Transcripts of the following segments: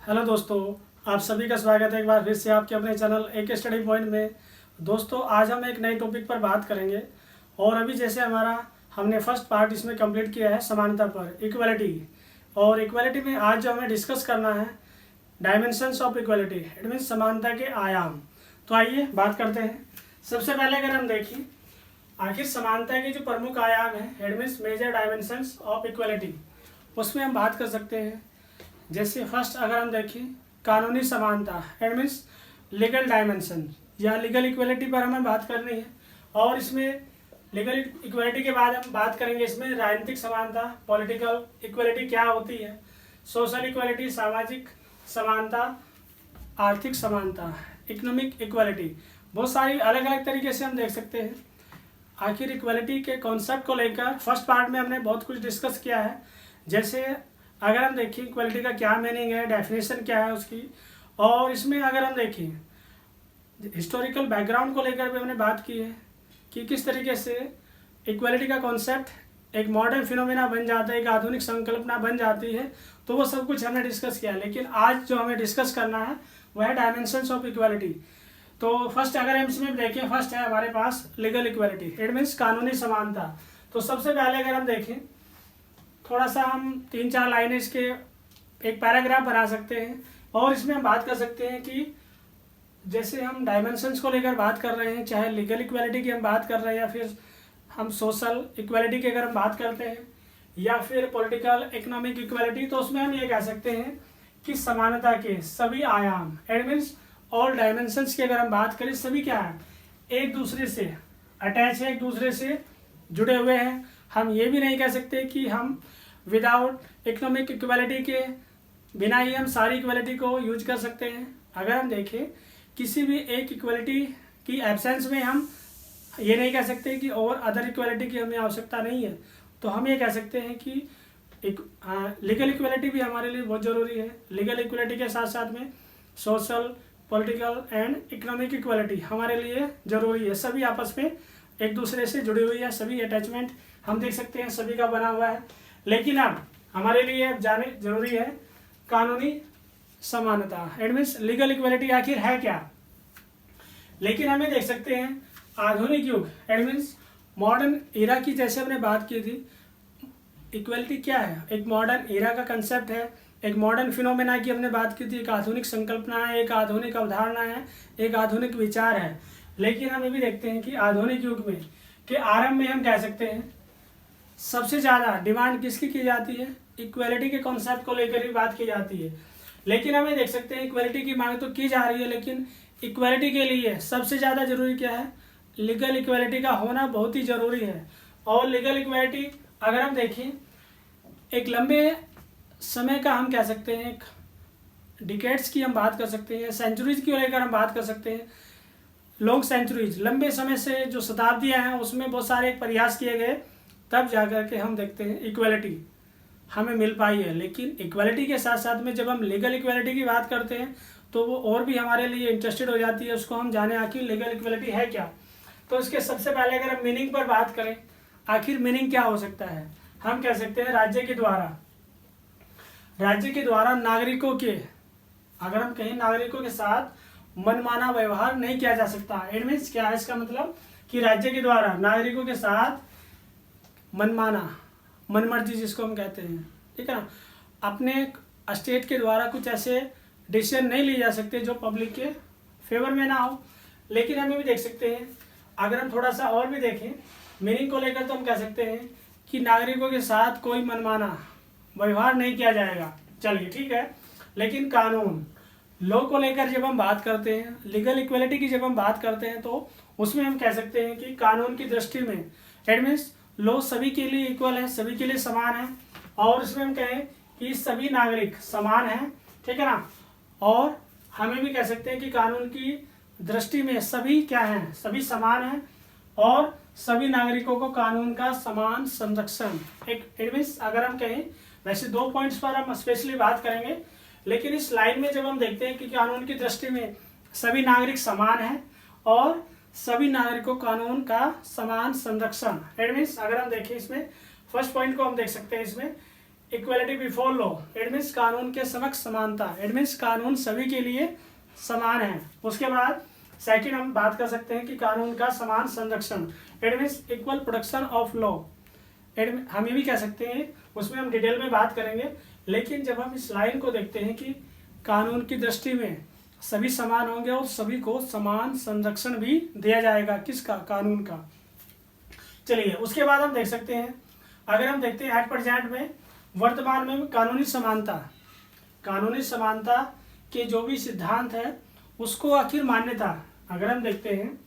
Hello दोस्तों, आप सभी का स्वागत है एक बार फिर से आपके अपने चैनल एक स्टडी पॉइंट में। दोस्तों, आज हम एक नए टॉपिक पर बात करेंगे। और अभी जैसे हमने फर्स्ट पार्ट इसमें कंप्लीट किया है समानता पर, इक्वलिटी। और इक्वलिटी में आज जो हमें डिस्कस करना है dimensions of equality, it means समानता के आयाम। तो आइए बात करते हैं। सबसे पहले अगर हम देखें आखिर समानता के जो प्रमुख आयाम है, it means major dimensions of equality, उसमें हम बात कर सकते हैं। जैसे फर्स्ट अगर हम देखें कानूनी समानता, इट मीन्स लीगल डायमेंशन या लीगल इक्वलिटी पर हमें बात करनी है। और इसमें लीगल इक्वलिटी के बाद हम बात करेंगे इसमें राजनीतिक समानता, पॉलिटिकल इक्वलिटी क्या होती है, सोशल इक्वलिटी सामाजिक समानता, आर्थिक समानता, इकोनॉमिक इक्वलिटी। बहुत सारी अलग अलग तरीके से हम देख सकते हैं। आखिर इक्वलिटी के कॉन्सेप्ट को लेकर फर्स्ट पार्ट में हमने बहुत कुछ डिस्कस किया है। जैसे अगर हम देखें इक्वलिटी का क्या मीनिंग है, डेफिनेशन क्या है उसकी, और इसमें अगर हम देखें हिस्टोरिकल बैकग्राउंड को लेकर भी हमने बात की है कि किस तरीके से इक्वलिटी का कॉन्सेप्ट एक मॉडर्न फिनोमेना बन जाता है, एक आधुनिक संकल्पना बन जाती है। तो वो सब कुछ हमने डिस्कस किया, लेकिन आज जो हमें डिस्कस करना है वह है डायमेंशंस ऑफ इक्वलिटी। तो फर्स्ट अगर हम इसमें देखें, फर्स्ट है हमारे पास लीगल इक्वलिटी, इट मीन्स कानूनी समानता। तो सबसे पहले अगर हम देखें थोड़ा सा हम 3-4 लाइनें इसके एक पैराग्राफ बना सकते हैं। और इसमें हम बात कर सकते हैं कि जैसे हम डायमेंशंस को लेकर बात कर रहे हैं, चाहे लीगल इक्वलिटी की हम बात कर रहे हैं या फिर हम सोशल इक्वलिटी की अगर हम बात करते हैं या फिर पॉलिटिकल इकोनॉमिक इक्वलिटी, तो उसमें हम ये कह सकते हैं कि समानता के सभी आयाम, इट मीन्स ऑल डायमेंशंस की अगर हम बात करें, सभी क्या है, एक दूसरे से अटैच है, एक दूसरे से जुड़े हुए हैं। हम ये भी नहीं कह सकते कि हम विदाउट इकोनॉमिक इक्वलिटी के बिना ही हम सारी इक्वलिटी को यूज कर सकते हैं। अगर हम देखें किसी भी एक इक्वलिटी की एब्सेंस में हम ये नहीं कह सकते कि और अदर इक्वलिटी की हमें आवश्यकता नहीं है। तो हम ये कह सकते हैं कि लीगल इक्वलिटी भी हमारे लिए बहुत ज़रूरी है। लीगल इक्वलिटी के साथ साथ में social, political and economic equality हमारे लिए ज़रूरी है। सभी आपस में एक दूसरे से जुड़ी हुई है, सभी अटैचमेंट हम देख सकते हैं, सभी का बना हुआ है। लेकिन अब हमारे लिए अब जाने जरूरी है कानूनी समानता, इट मीन्स लीगल इक्वलिटी आखिर है क्या। लेकिन हमें देख सकते हैं आधुनिक युग, इट मीन्स मॉडर्न एरा की जैसे हमने बात की थी, इक्वलिटी क्या है, एक मॉडर्न एरा का कंसेप्ट है, एक मॉडर्न फिनोमेना की हमने बात की थी, एक आधुनिक संकल्पना है, एक आधुनिक अवधारणा है, एक आधुनिक विचार है। लेकिन हम ये भी देखते हैं कि आधुनिक युग में के आरंभ में हम कह सकते हैं सबसे ज़्यादा डिमांड किसकी की जाती है, इक्वलिटी के कॉन्सेप्ट को लेकर ही बात की जाती है। लेकिन हमें देख सकते हैं इक्वलिटी की मांग तो की जा रही है, लेकिन इक्वलिटी के लिए सबसे ज़्यादा जरूरी क्या है, लीगल इक्वलिटी का होना बहुत ही ज़रूरी है। और लीगल इक्वलिटी अगर हम देखें एक लंबे समय का हम कह सकते हैं, एक डिकेड्स की हम बात कर सकते हैं, सेंचुरीज की लेकर हम बात कर सकते हैं, लॉन्ग सेंचुरीज, लंबे समय से जो शताब्दियाँ हैं उसमें बहुत सारे प्रयास किए गए, तब जाकर के हम देखते हैं इक्वलिटी हमें मिल पाई है। लेकिन इक्वलिटी के साथ साथ में जब हम लीगल इक्वलिटी की बात करते हैं तो वो और भी हमारे लिए इंटरेस्टेड हो जाती है, उसको हम जाने आखिर लीगल इक्वलिटी है क्या। तो इसके सबसे पहले अगर हम मीनिंग पर बात करें, आखिर मीनिंग क्या हो सकता है, हम कह सकते हैं राज्य के द्वारा नागरिकों के, अगर हम कहें नागरिकों के साथ मनमाना व्यवहार नहीं किया जा सकता। इट मीन्स क्या है इसका मतलब कि राज्य के द्वारा नागरिकों के साथ मनमाना, मनमर्जी जिसको हम कहते हैं, ठीक है ना, अपने स्टेट के द्वारा कुछ ऐसे डिसीजन नहीं लिए जा सकते जो पब्लिक के फेवर में ना हो। लेकिन हमें भी देख सकते हैं अगर हम थोड़ा सा और भी देखें मीनिंग को लेकर, तो हम कह सकते हैं कि नागरिकों के साथ कोई मनमाना व्यवहार नहीं किया जाएगा। चलिए ठीक है। लेकिन कानून, लॉ को लेकर जब हम बात करते हैं, लीगल इक्वलिटी की जब हम बात करते हैं, तो उसमें हम कह सकते हैं कि कानून की दृष्टि में इट मीन्स लॉ सभी के लिए इक्वल है, सभी के लिए समान है। और इसमें हम कहें कि सभी नागरिक समान हैं, ठीक है ना। और हमें भी कह सकते हैं कि कानून की दृष्टि में सभी क्या हैं, सभी समान हैं और सभी नागरिकों को कानून का समान संरक्षण, एक इट मीन्स अगर हम कहें, वैसे 2 पॉइंट्स पर हम स्पेशली बात करेंगे, लेकिन इस लाइन में जब हम देखते हैं कि कानून की दृष्टि में सभी नागरिक समान हैं और सभी नागरिकों कानून का समान संरक्षण, इट मीन्स अगर हम देखें इसमें फर्स्ट पॉइंट को हम देख सकते हैं इसमें equality before law, it means कानून के समक्ष समानता, इट मीन्स कानून सभी के लिए समान है। उसके बाद सेकंड हम बात कर सकते हैं कि कानून का समान संरक्षण, it means equal protection of law. हम ये भी कह सकते हैं, उसमें हम डिटेल में बात करेंगे, लेकिन जब हम इस लाइन को देखते हैं कि कानून की दृष्टि में सभी समान होंगे और सभी को समान संरक्षण भी दिया जाएगा, किसका, कानून का। चलिए उसके बाद हम देख सकते हैं, अगर हम देखते हैं एट प्रेजेंट में, वर्तमान में कानूनी समानता के जो भी सिद्धांत है उसको आखिर मान्यता, अगर हम देखते हैं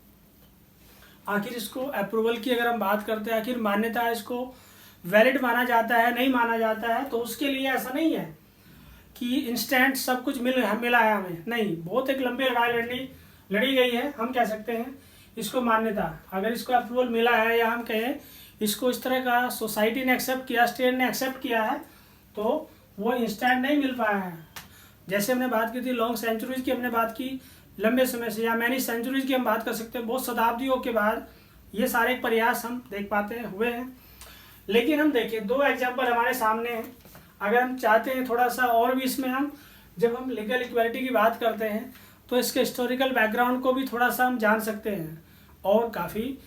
आखिर इसको अप्रूवल की अगर हम बात करते हैं, आखिर मान्यता है, इसको वैलिड माना जाता है, नहीं माना जाता है, तो उसके लिए ऐसा नहीं है कि इंस्टेंट सब कुछ मिला है हमें, नहीं, बहुत एक लंबी लड़ाई लड़ी गई है। हम कह सकते हैं इसको मान्यता, अगर इसको अप्रूवल मिला है या हम कहें इसको इस तरह का सोसाइटी ने एक्सेप्ट किया, स्टेट ने एक्सेप्ट किया है, तो वो इंस्टेंट नहीं मिल पाया है। जैसे हमने बात की थी लॉन्ग सेंचुरीज की, हमने बात की लंबे समय से, या मैनी सेंचुरीज की हम बात कर सकते हैं, बहुत शताब्दियों के बाद ये सारे प्रयास हम देख पाते हैं हुए हैं। लेकिन हम देखें दो एग्जाम्पल हमारे सामने हैं, अगर हम चाहते हैं थोड़ा सा और भी इसमें हम जब हम लीगल इक्वालिटी की बात करते हैं तो इसके हिस्टोरिकल बैकग्राउंड को भी थोड़ा सा हम जान सकते हैं और काफ़ी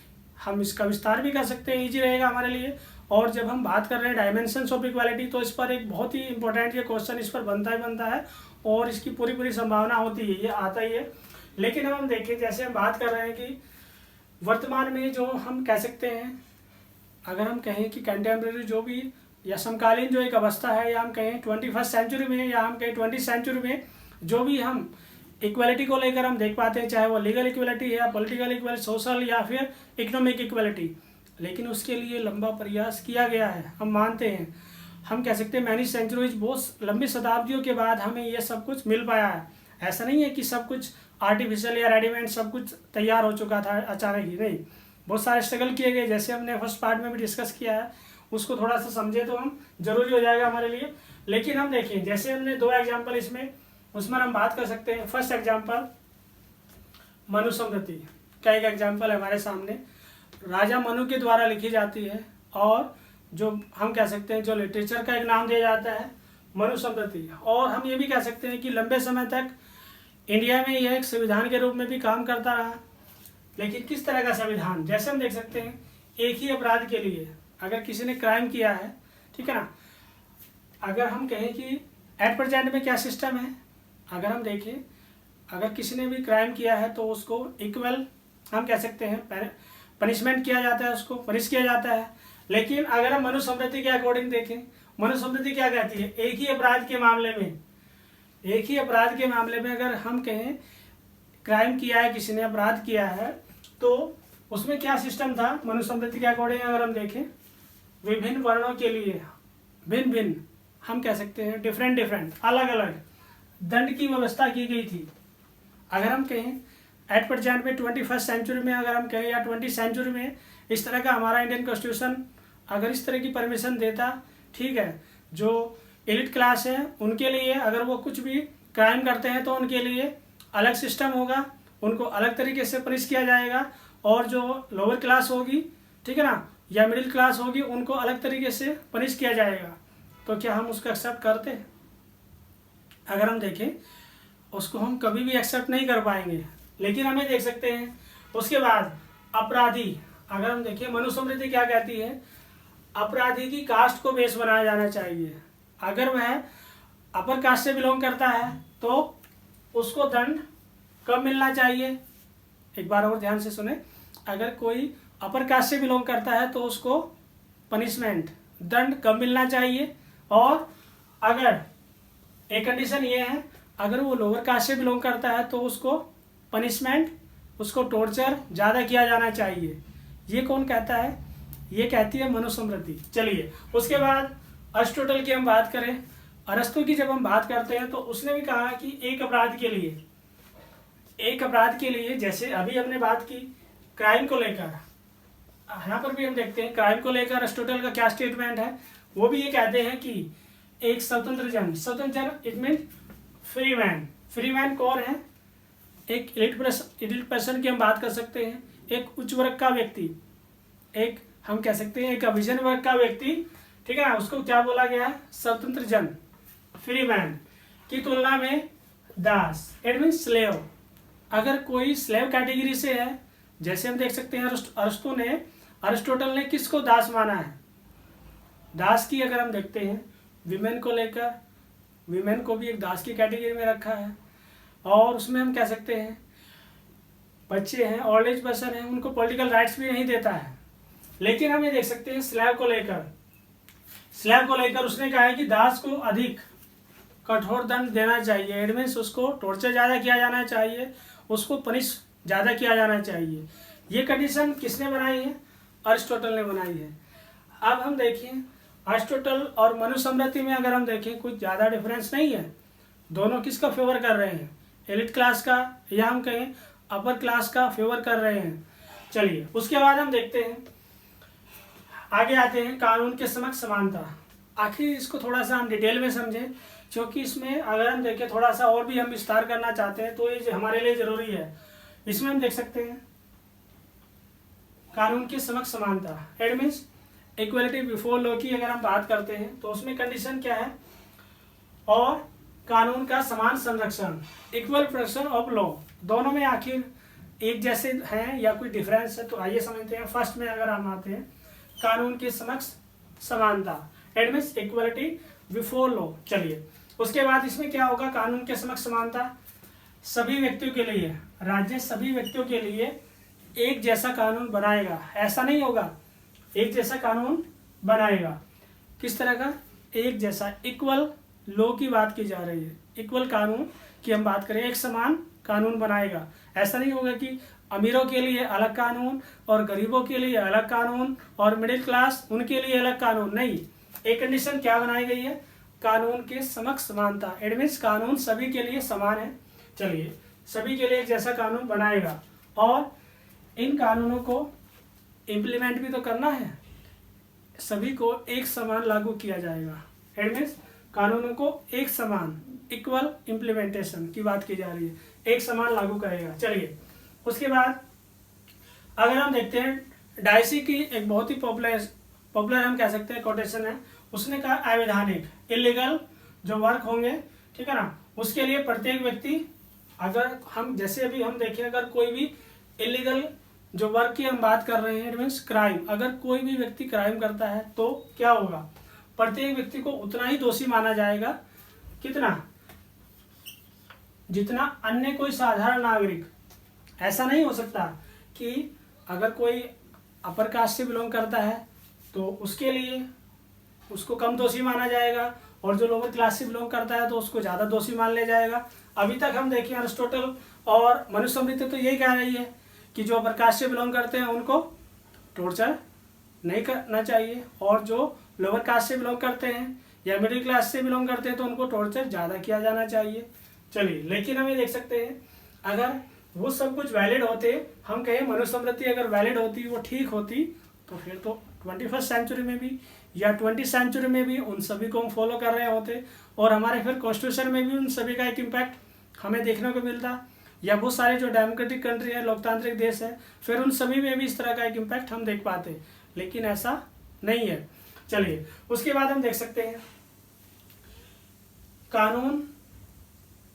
हम इसका विस्तार भी कर सकते हैं, ईजी रहेगा हमारे लिए। और जब हम बात कर रहे हैं डायमेंशंस ऑफ इक्वालिटी, तो इस पर एक बहुत ही इंपॉर्टेंट ये क्वेश्चन इस पर बनता है और इसकी पूरी संभावना होती है, ये आता ही है। लेकिन हम देखें, जैसे हम बात कर रहे हैं कि वर्तमान में जो हम कह सकते हैं, अगर हम कहें कि कंटेम्प्रेरी जो भी या समकालीन जो एक अवस्था है, या हम कहें 21st सेंचुरी में, या हम कहें 20th सेंचुरी में जो भी हम इक्वलिटी को लेकर हम देख पाते हैं, चाहे वो लीगल इक्वलिटी है या पॉलिटिकल इक्वलिटी, सोशल या फिर इकोनॉमिक इक्वलिटी, लेकिन उसके लिए लंबा प्रयास किया गया है, हम मानते हैं। हम कह सकते हैं मैनी सेंचुरीज, बहुत लंबी शताब्दियों के बाद हमें ये सब कुछ मिल पाया है। ऐसा नहीं है कि सब कुछ आर्टिफिशियल या रेडीमेड सब कुछ तैयार हो चुका था अचानक ही, नहीं, बहुत सारे स्ट्रगल किए गए, जैसे हमने फर्स्ट पार्ट में भी डिस्कस किया है, उसको थोड़ा सा समझे तो हम जरूरी हो जाएगा हमारे लिए। लेकिन हम देखें, जैसे हमने दो एग्जाम्पल इसमें, उसमें हम बात कर सकते हैं। फर्स्ट एग्जाम्पल मनुस्मृति का एक एग्जाम्पल है हमारे सामने, राजा मनु के द्वारा लिखी जाती है, और जो हम कह सकते हैं जो लिटरेचर का एक नाम दिया जाता है मनुस्मृति। और हम ये भी कह सकते हैं कि लंबे समय तक इंडिया में यह एक संविधान के रूप में भी काम करता रहा। लेकिन किस तरह का संविधान, जैसे हम देख सकते हैं एक ही अपराध के लिए अगर किसी ने क्राइम किया है, ठीक है ना, अगर हम कहें कि एट प्रेजेंट में क्या सिस्टम है, अगर हम देखें अगर किसी ने भी क्राइम किया है तो उसको इक्वल हम कह सकते हैं पनिशमेंट किया जाता है, उसको पनिश किया जाता है। लेकिन अगर हम मनुस्मृति के अकॉर्डिंग देखें, मनुस्मृति क्या कहती है, एक ही अपराध के मामले में अगर हम कहें क्राइम किया है, किसी ने अपराध किया है, तो उसमें क्या सिस्टम था मनुस्मृति के अकॉर्डिंग, अगर हम देखें विभिन्न वर्णों के लिए भिन्न हम कह सकते हैं डिफरेंट अलग दंड की व्यवस्था की गई थी। अगर हम कहें एट प्रेजेंट में 21st सेंचुरी में, अगर हम कहें या 20th सेंचुरी में, इस तरह का हमारा इंडियन कॉन्स्टिट्यूशन अगर इस तरह की परमिशन देता, ठीक है, जो एलिट क्लास है उनके लिए अगर वो कुछ भी क्राइम करते हैं तो उनके लिए अलग सिस्टम होगा, उनको अलग तरीके से पनिश किया जाएगा, और जो लोअर क्लास होगी, ठीक है ना, या मिडिल क्लास होगी, उनको अलग तरीके से पनिश किया जाएगा। तो क्या हम उसको एक्सेप्ट करते हैं? अगर हम देखें उसको हम कभी भी एक्सेप्ट नहीं कर पाएंगे। लेकिन हमें देख सकते हैं उसके बाद अपराधी, अगर हम देखें मनुस्मृति क्या कहती है, अपराधी की कास्ट को बेस बनाया जाना चाहिए। अगर वह अपर कास्ट से बिलोंग करता है तो उसको दंड कम मिलना चाहिए। एक बार और ध्यान से सुने, अगर कोई अपर कास्ट से बिलोंग करता है तो उसको पनिशमेंट दंड कम मिलना चाहिए, और अगर एक कंडीशन ये है, अगर वो लोअर कास्ट से बिलोंग करता है तो उसको पनिशमेंट, उसको टॉर्चर ज़्यादा किया जाना चाहिए। ये कौन कहता है? ये कहती है मनुस्मृति। चलिए उसके बाद अरिस्टोटल की हम बात करें, अरस्तु की जब हम बात करते हैं तो उसने भी कहा कि एक अपराध के लिए जैसे अभी हमने बात की क्राइम को लेकर, यहाँ पर भी हम देखते हैं क्राइम को लेकर अरिस्टोटल का क्या स्टेटमेंट है। वो भी ये कहते हैं कि एक स्वतंत्र जन इट मीन फ्री मैन कौन है? एक एलिट पर्सन की हम बात कर सकते हैं, एक उच्च वर्ग का व्यक्ति, एक हम कह सकते हैं एक अभिजन वर्ग का व्यक्ति, ठीक है ना, उसको क्या बोला गया है, स्वतंत्र जन, फ्री मैन की तुलना में दास, इट मीन स्लेव। अगर कोई स्लेव कैटेगरी से है, जैसे हम देख सकते हैं अरिस्टोटल ने किसको दास माना है, दास की अगर हम देखते हैं विमेन को लेकर, विमेन को भी एक दास की कैटेगरी में रखा है। और उसमें हम कह सकते हैं बच्चे हैं, ओल्ड एज पर्सन है, उनको पॉलिटिकल राइट्स भी नहीं देता है। लेकिन हम ये देख सकते हैं स्लैब को लेकर उसने कहा है कि दास को अधिक कठोर दंड देना चाहिए, इट मीन्स उसको टॉर्चर ज़्यादा किया जाना चाहिए, उसको पनिश ज़्यादा किया जाना चाहिए। ये कंडीशन किसने बनाई है, अरिस्टोटल ने बनाई है। अब हम देखें अरिस्टोटल और मनुस्मृति में अगर हम देखें कुछ ज़्यादा डिफरेंस नहीं है, दोनों किसका फेवर कर रहे हैं, एलिट क्लास का या हम कहें अपर क्लास का फेवर कर रहे हैं। चलिए उसके बाद हम देखते हैं, आगे आते हैं कानून के समक्ष समानता। आखिर इसको थोड़ा सा हम डिटेल में समझें, क्योंकि इसमें अगर हम देखें थोड़ा सा और भी हम विस्तार करना चाहते हैं तो ये हमारे लिए ज़रूरी है। इसमें हम देख सकते हैं कानून के समक्ष समानता, it means equality before law की अगर हम बात करते हैं तो उसमें कंडीशन क्या है, और कानून का समान संरक्षण, इक्वल प्रोटेक्शन ऑफ लॉ, दोनों में आखिर एक जैसे हैं या कोई डिफरेंस है। तो आइए समझते हैं। फर्स्ट में अगर हम आते हैं कानून के समक्ष समानता, it means equality before law. चलिए उसके बाद इसमें क्या होगा, कानून के समक्ष समानता सभी व्यक्तियों के लिए, राज्य सभी व्यक्तियों के लिए एक जैसा कानून बनाएगा। ऐसा नहीं होगा, एक जैसा कानून बनाएगा। किस तरह का, एक जैसा, इक्वल लॉ की बात की जा रही है, इक्वल कानून की हम बात करें, एक समान कानून बनाएगा। ऐसा नहीं होगा कि अमीरों के लिए अलग कानून और गरीबों के लिए अलग कानून और मिडिल क्लास उनके लिए अलग कानून, नहीं। एक कंडीशन क्या बनाई गई है, कानून के समक्ष समानता, इट मीन्स कानून सभी के लिए समान है। चलिए सभी के लिए एक जैसा कानून बनाएगा और इन कानूनों को इम्प्लीमेंट भी तो करना है, सभी को एक समान लागू किया जाएगा। इट मीन्स कानूनों को एक समान, इक्वल इम्प्लीमेंटेशन की बात की जा रही है, एक समान लागू करेगा। चलिए उसके बाद अगर हम देखते हैं डाइसी की एक बहुत ही पॉपुलर हम कह सकते हैं कोटेशन है, उसने कहा अवैधानिक इलीगल जो वर्क होंगे, ठीक है ना, उसके लिए प्रत्येक व्यक्ति, अगर हम जैसे अभी हम देखें अगर कोई भी इलीगल जो वर्क की हम बात कर रहे हैं, इट मीन्स क्राइम, अगर कोई भी व्यक्ति क्राइम करता है तो क्या होगा, प्रत्येक व्यक्ति को उतना ही दोषी माना जाएगा, कितना, जितना अन्य कोई साधारण नागरिक। ऐसा नहीं हो सकता कि अगर कोई अपर कास्ट से बिलोंग करता है तो उसके लिए उसको कम दोषी माना जाएगा, और जो लोअर क्लास से बिलोंग करता है तो उसको ज़्यादा दोषी मान लिया जाएगा। अभी तक हम देखें अरिस्टोटल और मनुस्मृति तो यही कह रही है कि जो अपर कास्ट से बिलोंग करते हैं उनको टॉर्चर नहीं करना चाहिए, और जो लोअर कास्ट से बिलोंग करते हैं या मिडिल क्लास से बिलोंग करते हैं तो उनको टॉर्चर ज़्यादा किया जाना चाहिए। चलिए लेकिन हम ये देख सकते हैं अगर वो सब कुछ वैलिड होते, हम कहें मनुस्मृति अगर वैलिड होती, वो ठीक होती, तो फिर तो 21st सेंचुरी में भी या 20th सेंचुरी में भी उन सभी को हम फॉलो कर रहे होते, और हमारे फिर कॉन्स्टिट्यूशन में भी उन सभी का एक इम्पैक्ट हमें देखने को मिलता, या बहुत सारे जो डेमोक्रेटिक कंट्री है, लोकतांत्रिक देश है, फिर उन सभी में भी इस तरह का एक इम्पैक्ट हम देख पाते, लेकिन ऐसा नहीं है। चलिए उसके बाद हम देख सकते हैं कानून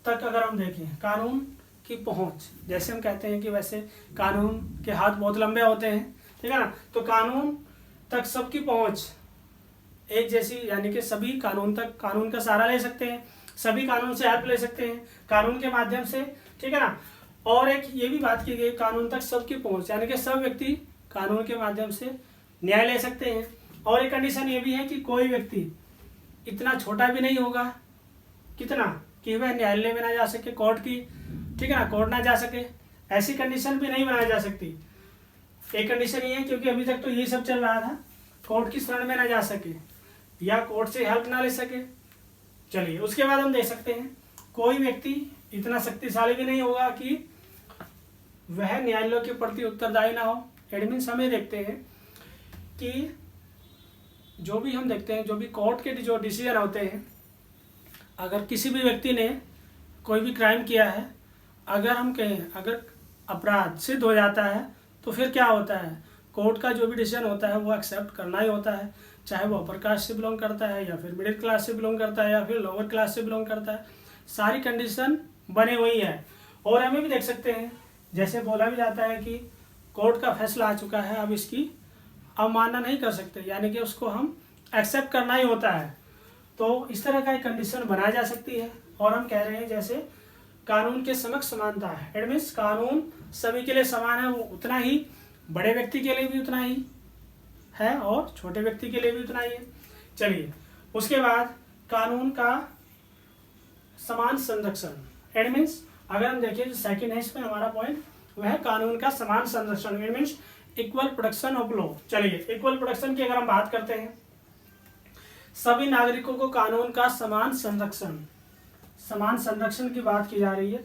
तक अगर हम देखें, कानून की पहुंच, जैसे हम कहते हैं कि वैसे कानून के हाथ बहुत लंबे होते हैं, ठीक है ना, तो कानून तक सबकी पहुंच एक जैसी, यानी कि सभी कानून तक कानून का सहारा ले सकते हैं, सभी कानून से हेल्प ले सकते हैं कानून के माध्यम से, ठीक है ना। और एक ये भी बात की गई कानून तक सबकी पहुंच, यानी कि सब व्यक्ति कानून के माध्यम से न्याय ले सकते हैं। और एक कंडीशन ये भी है कि कोई व्यक्ति इतना छोटा भी नहीं होगा, कितना, कि वह न्यायालय में ना जा सके, कोर्ट की, ठीक है ना, कोर्ट ना जा सके, ऐसी कंडीशन भी नहीं बनाई जा सकती। एक कंडीशन ये है क्योंकि अभी तक तो यही सब चल रहा था, कोर्ट की शरण में ना जा सके या कोर्ट से हेल्प ना ले सके। चलिए उसके बाद हम देख सकते हैं कोई व्यक्ति इतना शक्तिशाली भी नहीं होगा कि वह न्यायालयों के प्रति उत्तरदायी ना हो। एडमिन्स हमें देखते हैं कि जो भी हम देखते हैं, जो भी कोर्ट के जो डिसीजन होते हैं, अगर किसी भी व्यक्ति ने कोई भी क्राइम किया है, अगर हम कहें अगर अपराध सिद्ध हो जाता है तो फिर क्या होता है, कोर्ट का जो भी डिसीजन होता है वो एक्सेप्ट करना ही होता है। चाहे वो अपर कास्ट से बिलोंग करता है या फिर मिडिल क्लास से बिलोंग करता है या फिर लोअर क्लास से बिलोंग करता है, सारी कंडीशन बनी हुई है। और हमें भी देख सकते हैं, जैसे बोला भी जाता है कि कोर्ट का फैसला आ चुका है, अब इसकी अवमानना नहीं कर सकते, यानी कि उसको हम एक्सेप्ट करना ही होता है। तो इस तरह का एक कंडीशन बनाई जा सकती है। और हम कह रहे हैं जैसे कानून के समक्ष समानता है, इट मीन्स कानून सभी के लिए समान है, वो उतना ही बड़े व्यक्ति के लिए भी उतना ही है और छोटे व्यक्ति के लिए भी उतना ही है। चलिए, उसके बाद कानून का समान संरक्षण, इट मीन्स अगर हम देखें जो सेकंड है इसमें हमारा पॉइंट, वह है कानून का समान संरक्षण, it means equal protection of law. चलिए, इक्वल प्रोटेक्शन की अगर हम बात करते हैं, सभी नागरिकों को कानून का समान संरक्षण की बात की जा रही है,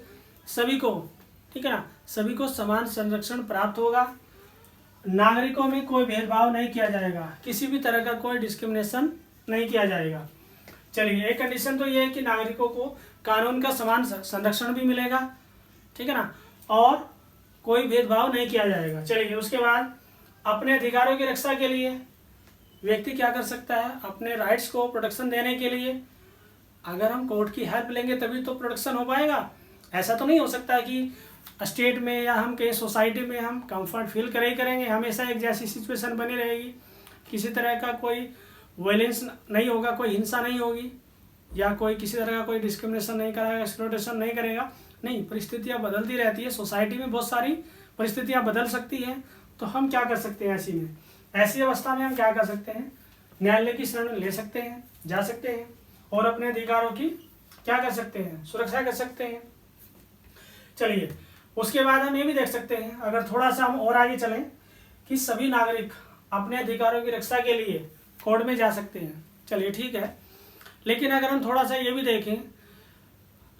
सभी को, ठीक है ना, सभी को समान संरक्षण प्राप्त होगा, नागरिकों में कोई भेदभाव नहीं किया जाएगा, किसी भी तरह का कोई डिस्क्रिमिनेशन नहीं किया जाएगा। चलिए, एक कंडीशन तो ये है कि नागरिकों को कानून का समान संरक्षण भी मिलेगा, ठीक है ना, और कोई भेदभाव नहीं किया जाएगा। चलिए, उसके बाद अपने अधिकारों की रक्षा के लिए व्यक्ति क्या कर सकता है, अपने राइट्स को प्रोटेक्शन देने के लिए अगर हम कोर्ट की हेल्प लेंगे तभी तो प्रोटेक्शन हो पाएगा। ऐसा तो नहीं हो सकता कि स्टेट में या हम कहीं सोसाइटी में हम कंफर्ट फील करेंगे, हमेशा एक जैसी सिचुएशन बनी रहेगी, किसी तरह का कोई वायलेंस नहीं होगा, कोई हिंसा नहीं होगी या कोई किसी तरह का कोई डिस्क्रिमिनेशन नहीं करेगा, एक्सप्लॉयटेशन नहीं करेगा। नहीं, परिस्थितियाँ बदलती रहती है, सोसाइटी में बहुत सारी परिस्थितियाँ बदल सकती हैं। तो हम क्या कर सकते हैं ऐसी अवस्था में हम क्या कर सकते हैं, न्यायालय की शरण ले सकते हैं, जा सकते हैं और अपने अधिकारों की क्या कर सकते हैं, सुरक्षा कर सकते हैं। चलिए, उसके बाद हम ये भी देख सकते हैं, अगर थोड़ा सा हम और आगे चलें, कि सभी नागरिक अपने अधिकारों की रक्षा के लिए कोर्ट में जा सकते हैं। चलिए, ठीक है, लेकिन अगर हम थोड़ा सा ये भी देखें,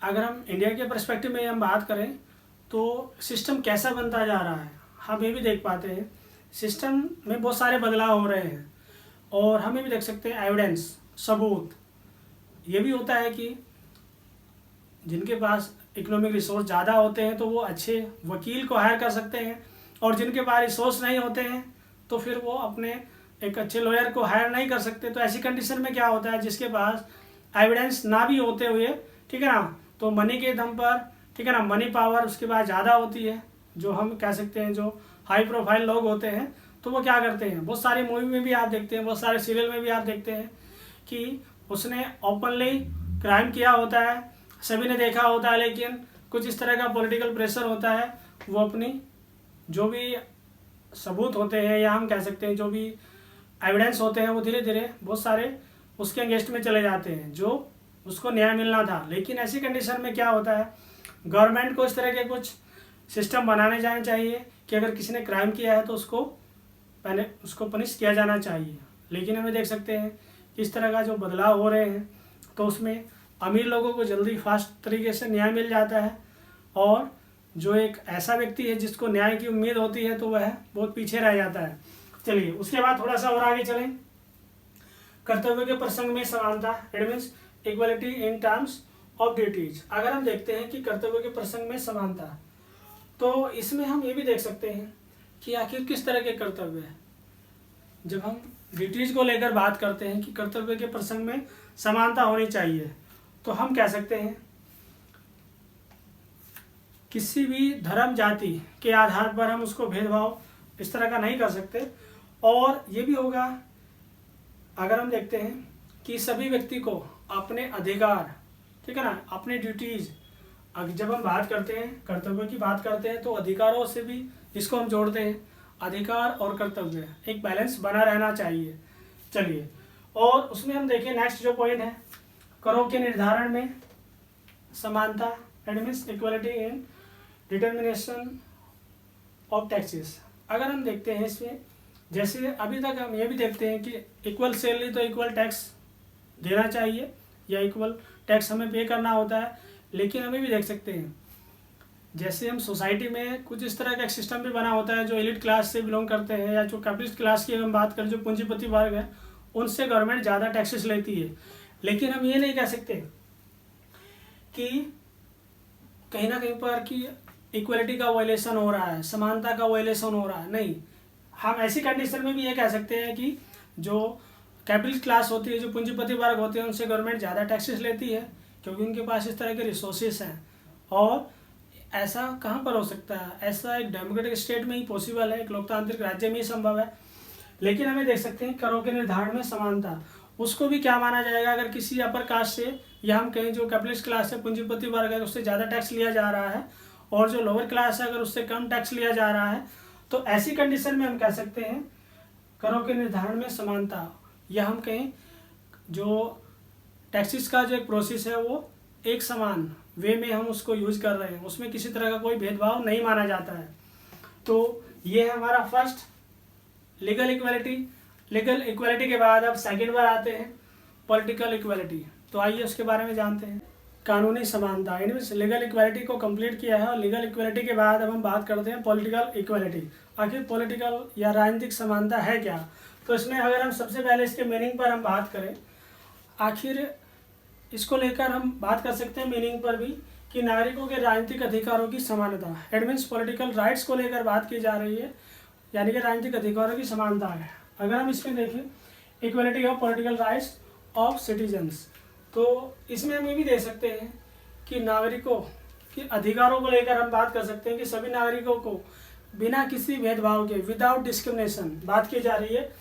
अगर हम इंडिया के पर्सपेक्टिव में हम बात करें तो सिस्टम कैसा बनता जा रहा है, हम ये भी देख पाते हैं सिस्टम में बहुत सारे बदलाव हो रहे हैं। और हमें भी देख सकते हैं एविडेंस, सबूत, ये भी होता है कि जिनके पास इकोनॉमिक रिसोर्स ज़्यादा होते हैं तो वो अच्छे वकील को हायर कर सकते हैं, और जिनके पास रिसोर्स नहीं होते हैं तो फिर वो अपने एक अच्छे लॉयर को हायर नहीं कर सकते। तो ऐसी कंडीशन में क्या होता है, जिसके पास एविडेंस ना भी होते हुए, ठीक है ना, तो मनी के दम पर, ठीक है ना, मनी पावर उसके पास ज़्यादा होती है, जो हम कह सकते हैं जो हाई प्रोफाइल लोग होते हैं, तो वो क्या करते हैं, बहुत सारी मूवी में भी आप देखते हैं, बहुत सारे सीरियल में भी आप देखते हैं कि उसने ओपनली क्राइम किया होता है, सभी ने देखा होता है, लेकिन कुछ इस तरह का पॉलिटिकल प्रेशर होता है, वो अपनी जो भी सबूत होते हैं या हम कह सकते हैं जो भी एविडेंस होते हैं वो धीरे धीरे बहुत सारे उसके अगेंस्ट में चले जाते हैं, जो उसको न्याय मिलना था। लेकिन ऐसी कंडीशन में क्या होता है, गवर्नमेंट को इस तरह के कुछ सिस्टम बनाने जाने चाहिए कि अगर किसी ने क्राइम किया है तो उसको पनिश किया जाना चाहिए। लेकिन हमें देख सकते हैं कि इस तरह का जो बदलाव हो रहे हैं तो उसमें अमीर लोगों को जल्दी फास्ट तरीके से न्याय मिल जाता है, और जो एक ऐसा व्यक्ति है जिसको न्याय की उम्मीद होती है तो वह बहुत पीछे रह जाता है। चलिए, उसके बाद थोड़ा सा और आगे चलें, कर्तव्य के प्रसंग में समानता, it means equality in terms of duties. अगर हम देखते हैं कि कर्तव्य के प्रसंग में समानता, तो इसमें हम ये भी देख सकते हैं कि आखिर किस तरह के कर्तव्य है। जब हम ड्यूटीज को लेकर बात करते हैं कि कर्तव्य के प्रसंग में समानता होनी चाहिए, तो हम कह सकते हैं किसी भी धर्म जाति के आधार पर हम उसको भेदभाव इस तरह का नहीं कर सकते। और ये भी होगा अगर हम देखते हैं कि सभी व्यक्ति को अपने अधिकार, ठीक है ना, अपने ड्यूटीज़, जब हम बात करते हैं कर्तव्य की बात करते हैं तो अधिकारों से भी इसको हम जोड़ते हैं, अधिकार और कर्तव्य एक बैलेंस बना रहना चाहिए। चलिए, और उसमें हम देखें नेक्स्ट जो पॉइंट है, करों के निर्धारण में समानता, that means equality in determination of taxes. अगर हम देखते हैं इसमें, जैसे अभी तक हम ये भी देखते हैं कि इक्वल सैलरी तो इक्वल टैक्स देना चाहिए या इक्वल टैक्स हमें पे करना होता है, लेकिन हमें भी देख सकते हैं जैसे हम सोसाइटी में कुछ इस तरह का एक सिस्टम भी बना होता है, जो एलिट क्लास से बिलोंग करते हैं या जो कैपिटलिस्ट क्लास की हम बात करें, जो पूंजीपति वर्ग है, उनसे गवर्नमेंट ज़्यादा टैक्सेस लेती है। लेकिन हम ये नहीं कह सकते कि कहीं ना कहीं पर कि इक्वलिटी का वायलेशन हो रहा है, समानता का वायलेशन हो रहा है। नहीं, हम ऐसी कंडीशन में भी ये कह सकते हैं कि जो कैपिटल क्लास होती है, जो पूंजीपति वर्ग होते हैं, उनसे गवर्नमेंट ज़्यादा टैक्सेस लेती है क्योंकि उनके पास इस तरह के रिसोर्सेस हैं। और ऐसा कहाँ पर हो सकता है? ऐसा एक डेमोक्रेटिक स्टेट में ही पॉसिबल है, एक लोकतांत्रिक राज्य में ही संभव है। लेकिन हमें देख सकते हैं करों के निर्धारण में समानता, उसको भी क्या माना जाएगा? अगर किसी अपर कास्ट से या हम कहें जो कैपिटलिस्ट क्लास है, पूंजीपति वर्ग है, उससे ज़्यादा टैक्स लिया जा रहा है और जो लोअर क्लास है अगर उससे कम टैक्स लिया जा रहा है, तो ऐसी कंडीशन में हम कह सकते हैं करों के निर्धारण में समानता, या हम कहें जो टैक्सेस का जो एक प्रोसेस है वो एक समान वे में हम उसको यूज कर रहे हैं, उसमें किसी तरह का कोई भेदभाव नहीं माना जाता है। तो ये है हमारा first legal equality. Legal equality के बाद अब सेकंड बार आते हैं पॉलिटिकल इक्वालिटी। तो आइए उसके बारे में जानते हैं। कानूनी समानता, इनमें लीगल इक्वालिटी को कंप्लीट किया है और लीगल इक्वालिटी के बाद अब हम बात करते हैं पॉलिटिकल इक्वालिटी। आखिर पॉलिटिकल या राजनीतिक समानता है क्या? तो इसमें अगर हम सबसे पहले इसके मीनिंग पर हम बात करें, आखिर इसको लेकर हम बात कर सकते हैं मीनिंग पर भी कि नागरिकों के राजनीतिक अधिकारों की समानता। इट मीन्स पॉलिटिकल राइट्स को लेकर बात की जा रही है, यानी कि राजनीतिक अधिकारों की समानता है। अगर हम इसमें देखें equality of political rights of citizens, तो इसमें हम ये भी दे सकते हैं कि नागरिकों के अधिकारों को लेकर हम बात कर सकते हैं कि सभी नागरिकों को बिना किसी भेदभाव के, विदाउट डिस्क्रिमिनेशन बात की जा रही है।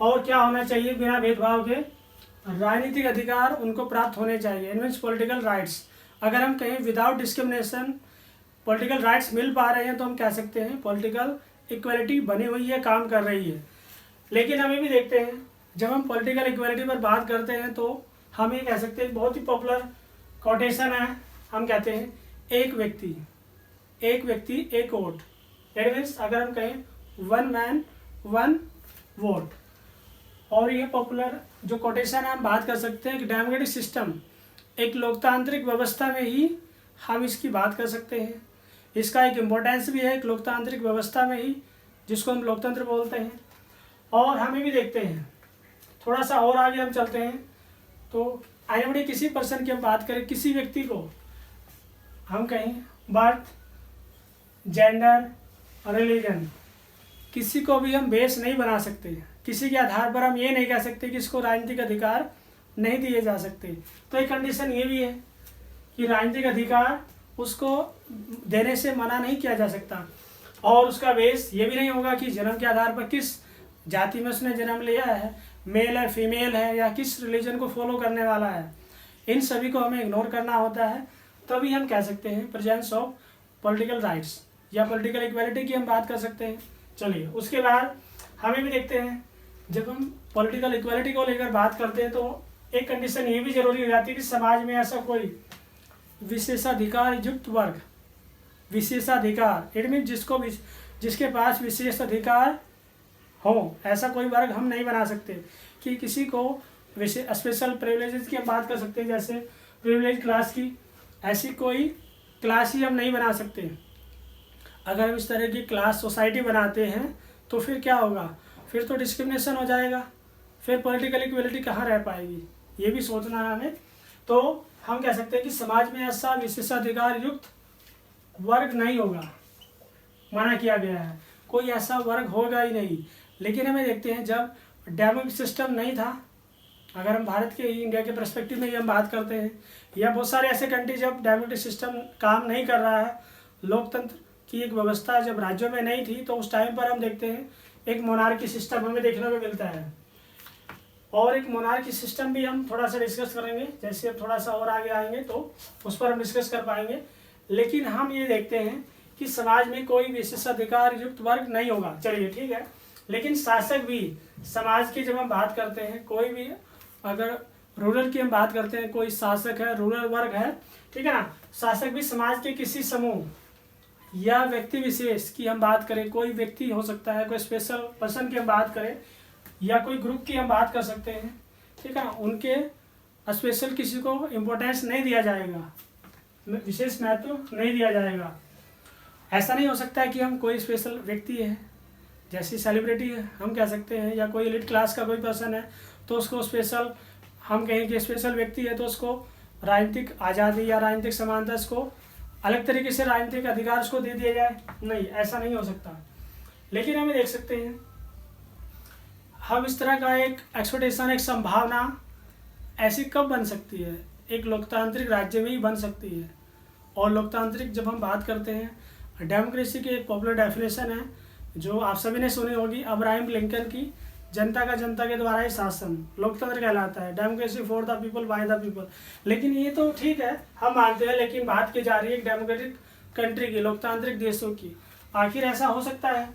और क्या होना चाहिए? बिना भेदभाव के राजनीतिक अधिकार उनको प्राप्त होने चाहिए, इट मीन्स पॉलिटिकल राइट्स। अगर हम कहें विदाउट डिस्क्रिमिनेशन पॉलिटिकल राइट्स मिल पा रहे हैं तो हम कह सकते हैं पॉलिटिकल इक्वलिटी बनी हुई है, काम कर रही है। लेकिन हम ये भी देखते हैं जब हम पॉलिटिकल इक्वलिटी पर बात करते हैं तो हम ये कह सकते हैं, बहुत ही पॉपुलर कोटेशन है, हम कहते हैं एक व्यक्ति एक वोट। इट मीन्स अगर हम कहें वन मैन वन वोट। और ये पॉपुलर जो कोटेशन है हम बात कर सकते हैं कि डेमोक्रेटिक सिस्टम, एक लोकतांत्रिक व्यवस्था में ही हम इसकी बात कर सकते हैं। इसका एक इम्पोर्टेंस भी है एक लोकतांत्रिक व्यवस्था में ही, जिसको हम लोकतंत्र बोलते हैं। और हमें भी देखते हैं, थोड़ा सा और आगे हम चलते हैं तो एनीबॉडी, किसी पर्सन की हम बात करें, किसी व्यक्ति को हम कहें बर्थ, जेंडर, रिलीजन, किसी को भी हम बेस नहीं बना सकते। किसी के आधार पर हम ये नहीं कह सकते कि इसको राजनीतिक अधिकार नहीं दिए जा सकते। तो एक कंडीशन ये भी है कि राजनीतिक अधिकार उसको देने से मना नहीं किया जा सकता। और उसका बेस ये भी नहीं होगा कि जन्म के आधार पर किस जाति में उसने जन्म लिया है, मेल है, फीमेल है, या किस रिलीजन को फॉलो करने वाला है। इन सभी को हमें इग्नोर करना होता है, तभी हम कह सकते हैं प्रेजेंस ऑफ पॉलिटिकल राइट्स या पॉलिटिकल इक्वालिटी की हम बात कर सकते हैं। चलिए उसके बाद हमें भी देखते हैं, जब हम पॉलिटिकल इक्वालिटी को लेकर बात करते हैं तो एक कंडीशन ये भी जरूरी हो जाती है कि समाज में ऐसा कोई विशेषाधिकार युक्त वर्ग, विशेषाधिकार इट मीन जिसके पास विशेष अधिकार हो, ऐसा कोई वर्ग हम नहीं बना सकते कि किसी को विशेष स्पेशल प्रिविलेजेस की हम बात कर सकते हैं, जैसे प्रिविलेज क्लास की, ऐसी कोई क्लास ही हम नहीं बना सकते। अगर हम इस तरह की क्लास सोसाइटी बनाते हैं तो फिर क्या होगा? फिर तो डिस्क्रिमिनेशन हो जाएगा, फिर पॉलिटिकल इक्वलिटी कहाँ रह पाएगी, ये भी सोचना है हमें। तो हम कह सकते हैं कि समाज में ऐसा विशेषाधिकार युक्त वर्ग नहीं होगा, मना किया गया है, कोई ऐसा वर्ग होगा ही नहीं। लेकिन हमें देखते हैं जब डेमोक्रेटिक सिस्टम नहीं था, अगर हम भारत के इंडिया के पर्सपेक्टिव में ही हम बात करते हैं, या बहुत सारे ऐसे कंट्री जब डेमोक्रेटिक सिस्टम काम नहीं कर रहा है, लोकतंत्र की एक व्यवस्था जब राज्यों में नहीं थी, तो उस टाइम पर हम देखते हैं एक मोनार्की सिस्टम हमें देखने को मिलता है। और एक मोनार्की सिस्टम भी हम थोड़ा सा डिस्कस करेंगे, जैसे अब थोड़ा सा और आगे आएंगे तो उस पर हम डिस्कस कर पाएंगे। लेकिन हम ये देखते हैं कि समाज में कोई विशेषाधिकार युक्त वर्ग नहीं होगा। चलिए ठीक है, लेकिन शासक भी समाज की जब हम बात करते हैं, कोई भी अगर रूरल की हम बात करते हैं, कोई शासक है, रूरल वर्ग है, ठीक है ना, शासक भी समाज के किसी समूह या व्यक्ति विशेष की हम बात करें, कोई व्यक्ति हो सकता है, कोई स्पेशल पर्सन की हम बात करें, या कोई ग्रुप की हम बात कर सकते हैं, ठीक है ना, उनके स्पेशल किसी को इम्पोर्टेंस नहीं दिया जाएगा, विशेष महत्व नहीं दिया जाएगा। ऐसा नहीं हो सकता कि हम कोई स्पेशल व्यक्ति है, जैसी सेलिब्रिटी है हम कह सकते हैं, या कोई एलिट क्लास का कोई पर्सन है तो उसको स्पेशल हम कहें कि स्पेशल व्यक्ति है तो उसको राजनीतिक आज़ादी या राजनीतिक समानता इसको अलग तरीके से राजनीतिक अधिकार उसको दे दिया जाए, नहीं, ऐसा नहीं हो सकता। लेकिन हमें देख सकते हैं हम इस तरह का एक एक्सपेक्टेशन, एक संभावना ऐसी कब बन सकती है? एक लोकतांत्रिक राज्य में ही बन सकती है। और लोकतांत्रिक जब हम बात करते हैं, डेमोक्रेसी की एक पॉपुलर डेफिनेशन है जो आप सभी ने सुनी होगी, अब्राहम लिंकन की, जनता का जनता के द्वारा ही शासन लोकतंत्र कहलाता है, democracy for the people by the people. लेकिन ये तो ठीक है, हम मानते हैं, लेकिन बात की जा रही है एक डेमोक्रेटिक कंट्री की, लोकतांत्रिक देशों की। आखिर ऐसा हो सकता है?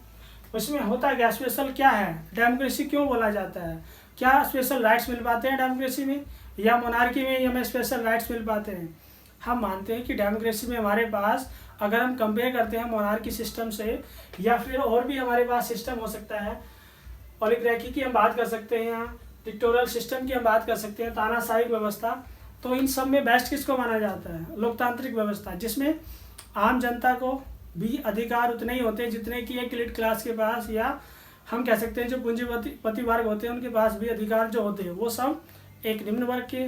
उसमें होता क्या, स्पेशल क्या है, डेमोक्रेसी क्यों बोला जाता है? क्या स्पेशल राइट्स मिल पाते हैं डेमोक्रेसी में, या मोनार्की में हमें स्पेशल राइट्स मिल पाते हैं? हम मानते हैं कि डेमोक्रेसी में हमारे पास, अगर हम कंपेयर करते हैं मोनार्की सिस्टम से, या फिर और भी हमारे पास सिस्टम हो सकता है, ओलिगार्की की हम बात कर सकते हैं, यहाँ डिक्टेटोरियल सिस्टम की हम बात कर सकते हैं, तानाशाही व्यवस्था, तो इन सब में बेस्ट किसको माना जाता है? लोकतांत्रिक व्यवस्था, जिसमें आम जनता को भी अधिकार उतने ही होते हैं जितने कि एक एलीट क्लास के पास, या हम कह सकते हैं जो पूंजीपति वर्ग होते हैं उनके पास भी अधिकार जो होते हैं वो सब एक निम्न वर्ग के,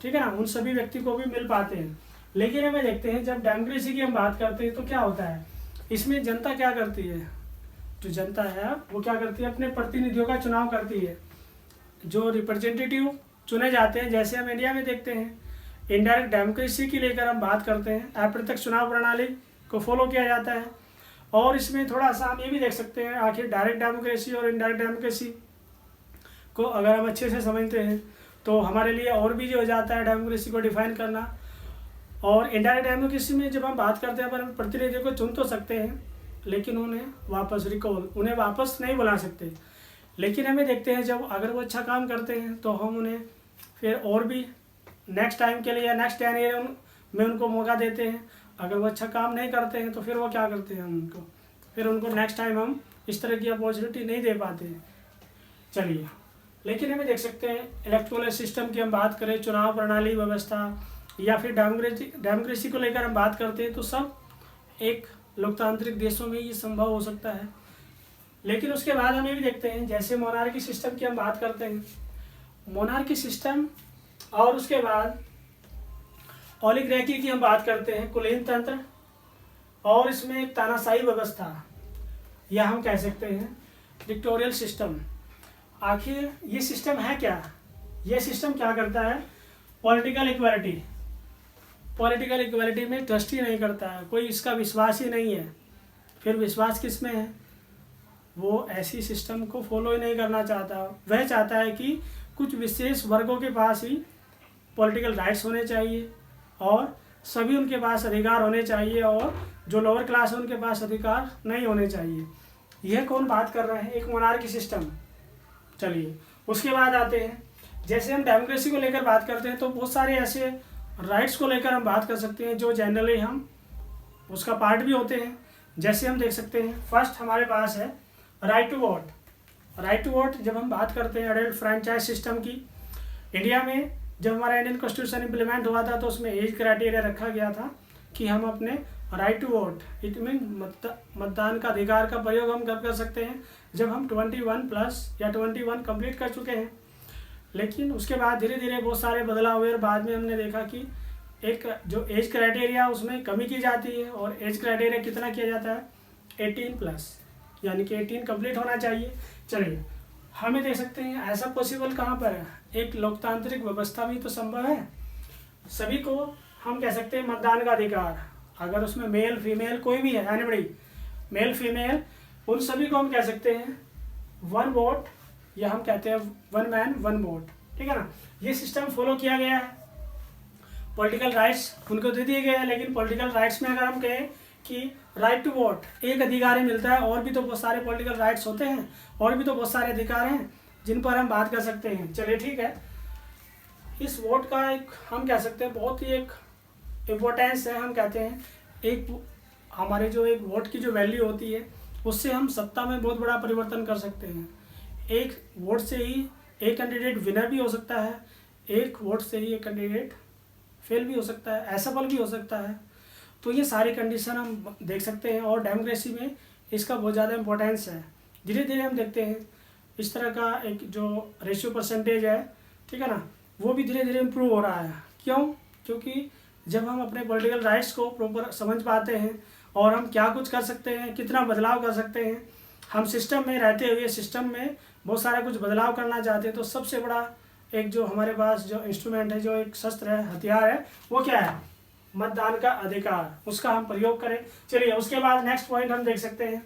ठीक है ना, उन सभी व्यक्ति को भी मिल पाते हैं। लेकिन हमें देखते हैं जब डेमोक्रेसी की हम बात करते हैं तो क्या होता है, इसमें जनता क्या करती है, जो जनता है वो क्या करती है, अपने प्रतिनिधियों का चुनाव करती है, जो रिप्रेजेंटेटिव चुने जाते हैं। जैसे हम इंडिया में देखते हैं, इनडायरेक्ट डेमोक्रेसी की लेकर हम बात करते हैं, अप्रत्यक्ष चुनाव प्रणाली को फॉलो किया जाता है। और इसमें थोड़ा सा हम ये भी देख सकते हैं, आखिर डायरेक्ट डेमोक्रेसी और इनडायरेक्ट डेमोक्रेसी को अगर हम अच्छे से समझते हैं तो हमारे लिए और भी जो हो जाता है डेमोक्रेसी को डिफाइन करना। और इनडायरेक्ट डेमोक्रेसी में जब हम बात करते हैं, पर हम प्रतिनिधियों को चुन तो सकते हैं, लेकिन उन्हें वापस नहीं बुला सकते। लेकिन हमें देखते हैं जब अगर वो अच्छा काम करते हैं तो हम उन्हें फिर और भी नेक्स्ट टाइम के लिए या नेक्स्ट 10 ईयर में उनको मौका देते हैं। अगर वो अच्छा काम नहीं करते हैं तो फिर वो क्या करते हैं, उनको नेक्स्ट टाइम हम इस तरह की अपॉर्चुनिटी नहीं दे पाते हैं। चलिए, लेकिन हमें देख सकते हैं इलेक्टोरल सिस्टम की हम बात करें, चुनाव प्रणाली व्यवस्था, या फिर डेमोक्रेसी को लेकर हम बात करते हैं, तो सब एक लोकतांत्रिक देशों में ये संभव हो सकता है। लेकिन उसके बाद हम ये भी देखते हैं, जैसे मोनार्की सिस्टम की हम बात करते हैं, मोनार्की सिस्टम, और उसके बाद ओलिगार्की की हम बात करते हैं, कुलीन तंत्र, और इसमें एक तानाशाही व्यवस्था, या हम कह सकते हैं डिक्टेटोरियल सिस्टम। आखिर ये सिस्टम है क्या? ये सिस्टम क्या करता है? पॉलिटिकल इक्वालिटी में ट्रस्ट ही नहीं करता है, कोई इसका विश्वास ही नहीं है। फिर विश्वास किस में है? वो ऐसी सिस्टम को फॉलो ही नहीं करना चाहता। वह चाहता है कि कुछ विशेष वर्गों के पास ही पॉलिटिकल राइट्स होने चाहिए और सभी उनके पास अधिकार होने चाहिए, और जो लोअर क्लास है उनके पास अधिकार नहीं होने चाहिए। यह कौन बात कर रहे हैं? एक मोनार्की सिस्टम। चलिए, उसके बाद आते हैं, जैसे हम डेमोक्रेसी को लेकर बात करते हैं तो बहुत सारे ऐसे राइट्स को लेकर हम बात कर सकते हैं जो जनरली हम उसका पार्ट भी होते हैं। जैसे हम देख सकते हैं, फर्स्ट हमारे पास है right to vote. Right to vote जब हम बात करते हैं एडल्ट फ्रेंचाइज सिस्टम की, इंडिया में जब हमारा इंडियन कॉन्स्टिट्यूशन इम्प्लीमेंट हुआ था तो उसमें एज क्राइटेरिया रखा गया था कि हम अपने right to vote, it mean मतदान का अधिकार का प्रयोग हम कब कर सकते हैं? जब हम 21 प्लस या 21 कंप्लीट कर चुके हैं। लेकिन उसके बाद धीरे धीरे बहुत सारे बदलाव हुए और बाद में हमने देखा कि एक जो एज क्राइटेरिया उसमें कमी की जाती है, और एज क्राइटेरिया कितना किया जाता है? 18 प्लस, यानी कि 18 कंप्लीट होना चाहिए। चलिए, हमें देख सकते हैं ऐसा पॉसिबल कहाँ पर है? एक लोकतांत्रिक व्यवस्था में तो संभव है। सभी को हम कह सकते हैं मतदान का अधिकार, अगर उसमें मेल फीमेल कोई भी है, एनीबॉडी, मेल फीमेल, उन सभी को हम कह सकते हैं 1 वोट, या हम कहते हैं 1 मैन 1 वोट, ठीक है ना। ये सिस्टम फॉलो किया गया है। पॉलिटिकल राइट्स उनको दे दिए गए हैं, लेकिन पॉलिटिकल राइट्स में अगर हम कहें कि राइट टू वोट एक अधिकार ही मिलता है, और भी तो बहुत सारे पॉलिटिकल राइट्स होते हैं, और भी तो बहुत सारे अधिकार हैं जिन पर हम बात कर सकते हैं। चलिए, ठीक है, इस वोट का एक हम कह सकते हैं बहुत ही एक इम्पोर्टेंस है। हम कहते हैं एक हमारे जो एक वोट की जो वैल्यू होती है उससे हम सत्ता में बहुत बड़ा परिवर्तन कर सकते हैं। एक वोट से ही एक कैंडिडेट विनर भी हो सकता है, एक वोट से ही एक कैंडिडेट फेल भी हो सकता है, असफल भी हो सकता है। तो ये सारी कंडीशन हम देख सकते हैं, और डेमोक्रेसी में इसका बहुत ज़्यादा इम्पोर्टेंस है। धीरे धीरे हम देखते हैं इस तरह का एक जो रेशियो परसेंटेज है, ठीक है ना, वो भी धीरे धीरे इम्प्रूव हो रहा है। क्यों? क्योंकि जब हम अपने पॉलिटिकल राइट्स को प्रॉपर समझ पाते हैं और हम क्या कुछ कर सकते हैं, कितना बदलाव कर सकते हैं, हम सिस्टम में रहते हुए सिस्टम में बहुत सारा कुछ बदलाव करना चाहते हैं, तो सबसे बड़ा एक जो हमारे पास जो इंस्ट्रूमेंट है, जो एक शस्त्र है, हथियार है, वो क्या है? मतदान का अधिकार, उसका हम प्रयोग करें। चलिए उसके बाद नेक्स्ट पॉइंट हम देख सकते हैं,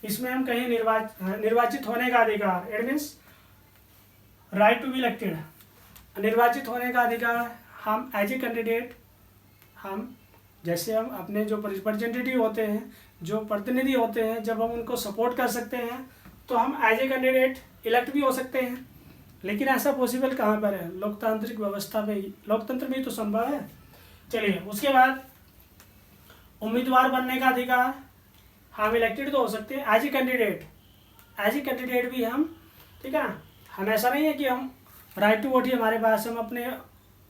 इसमें हम कहीं निर्वाचित होने का अधिकार, it means right to be elected, निर्वाचित होने का अधिकार। हम एज ए कैंडिडेट, हम जैसे हम अपने जो रिप्रेजेंटेटिव होते हैं, जो प्रतिनिधि होते हैं, जब हम उनको सपोर्ट कर सकते हैं तो हम एज ए कैंडिडेट इलेक्ट भी हो सकते हैं। लेकिन ऐसा पॉसिबल कहाँ पर है? लोकतांत्रिक व्यवस्था में ही, लोकतंत्र में ही तो संभव है। चलिए उसके बाद उम्मीदवार बनने का अधिकार, हम इलेक्टेड तो हो सकते हैं as a candidate, as a candidate भी हम, ठीक है ना। हम ऐसा नहीं है कि हम राइट टू वोट ही हमारे पास, हम अपने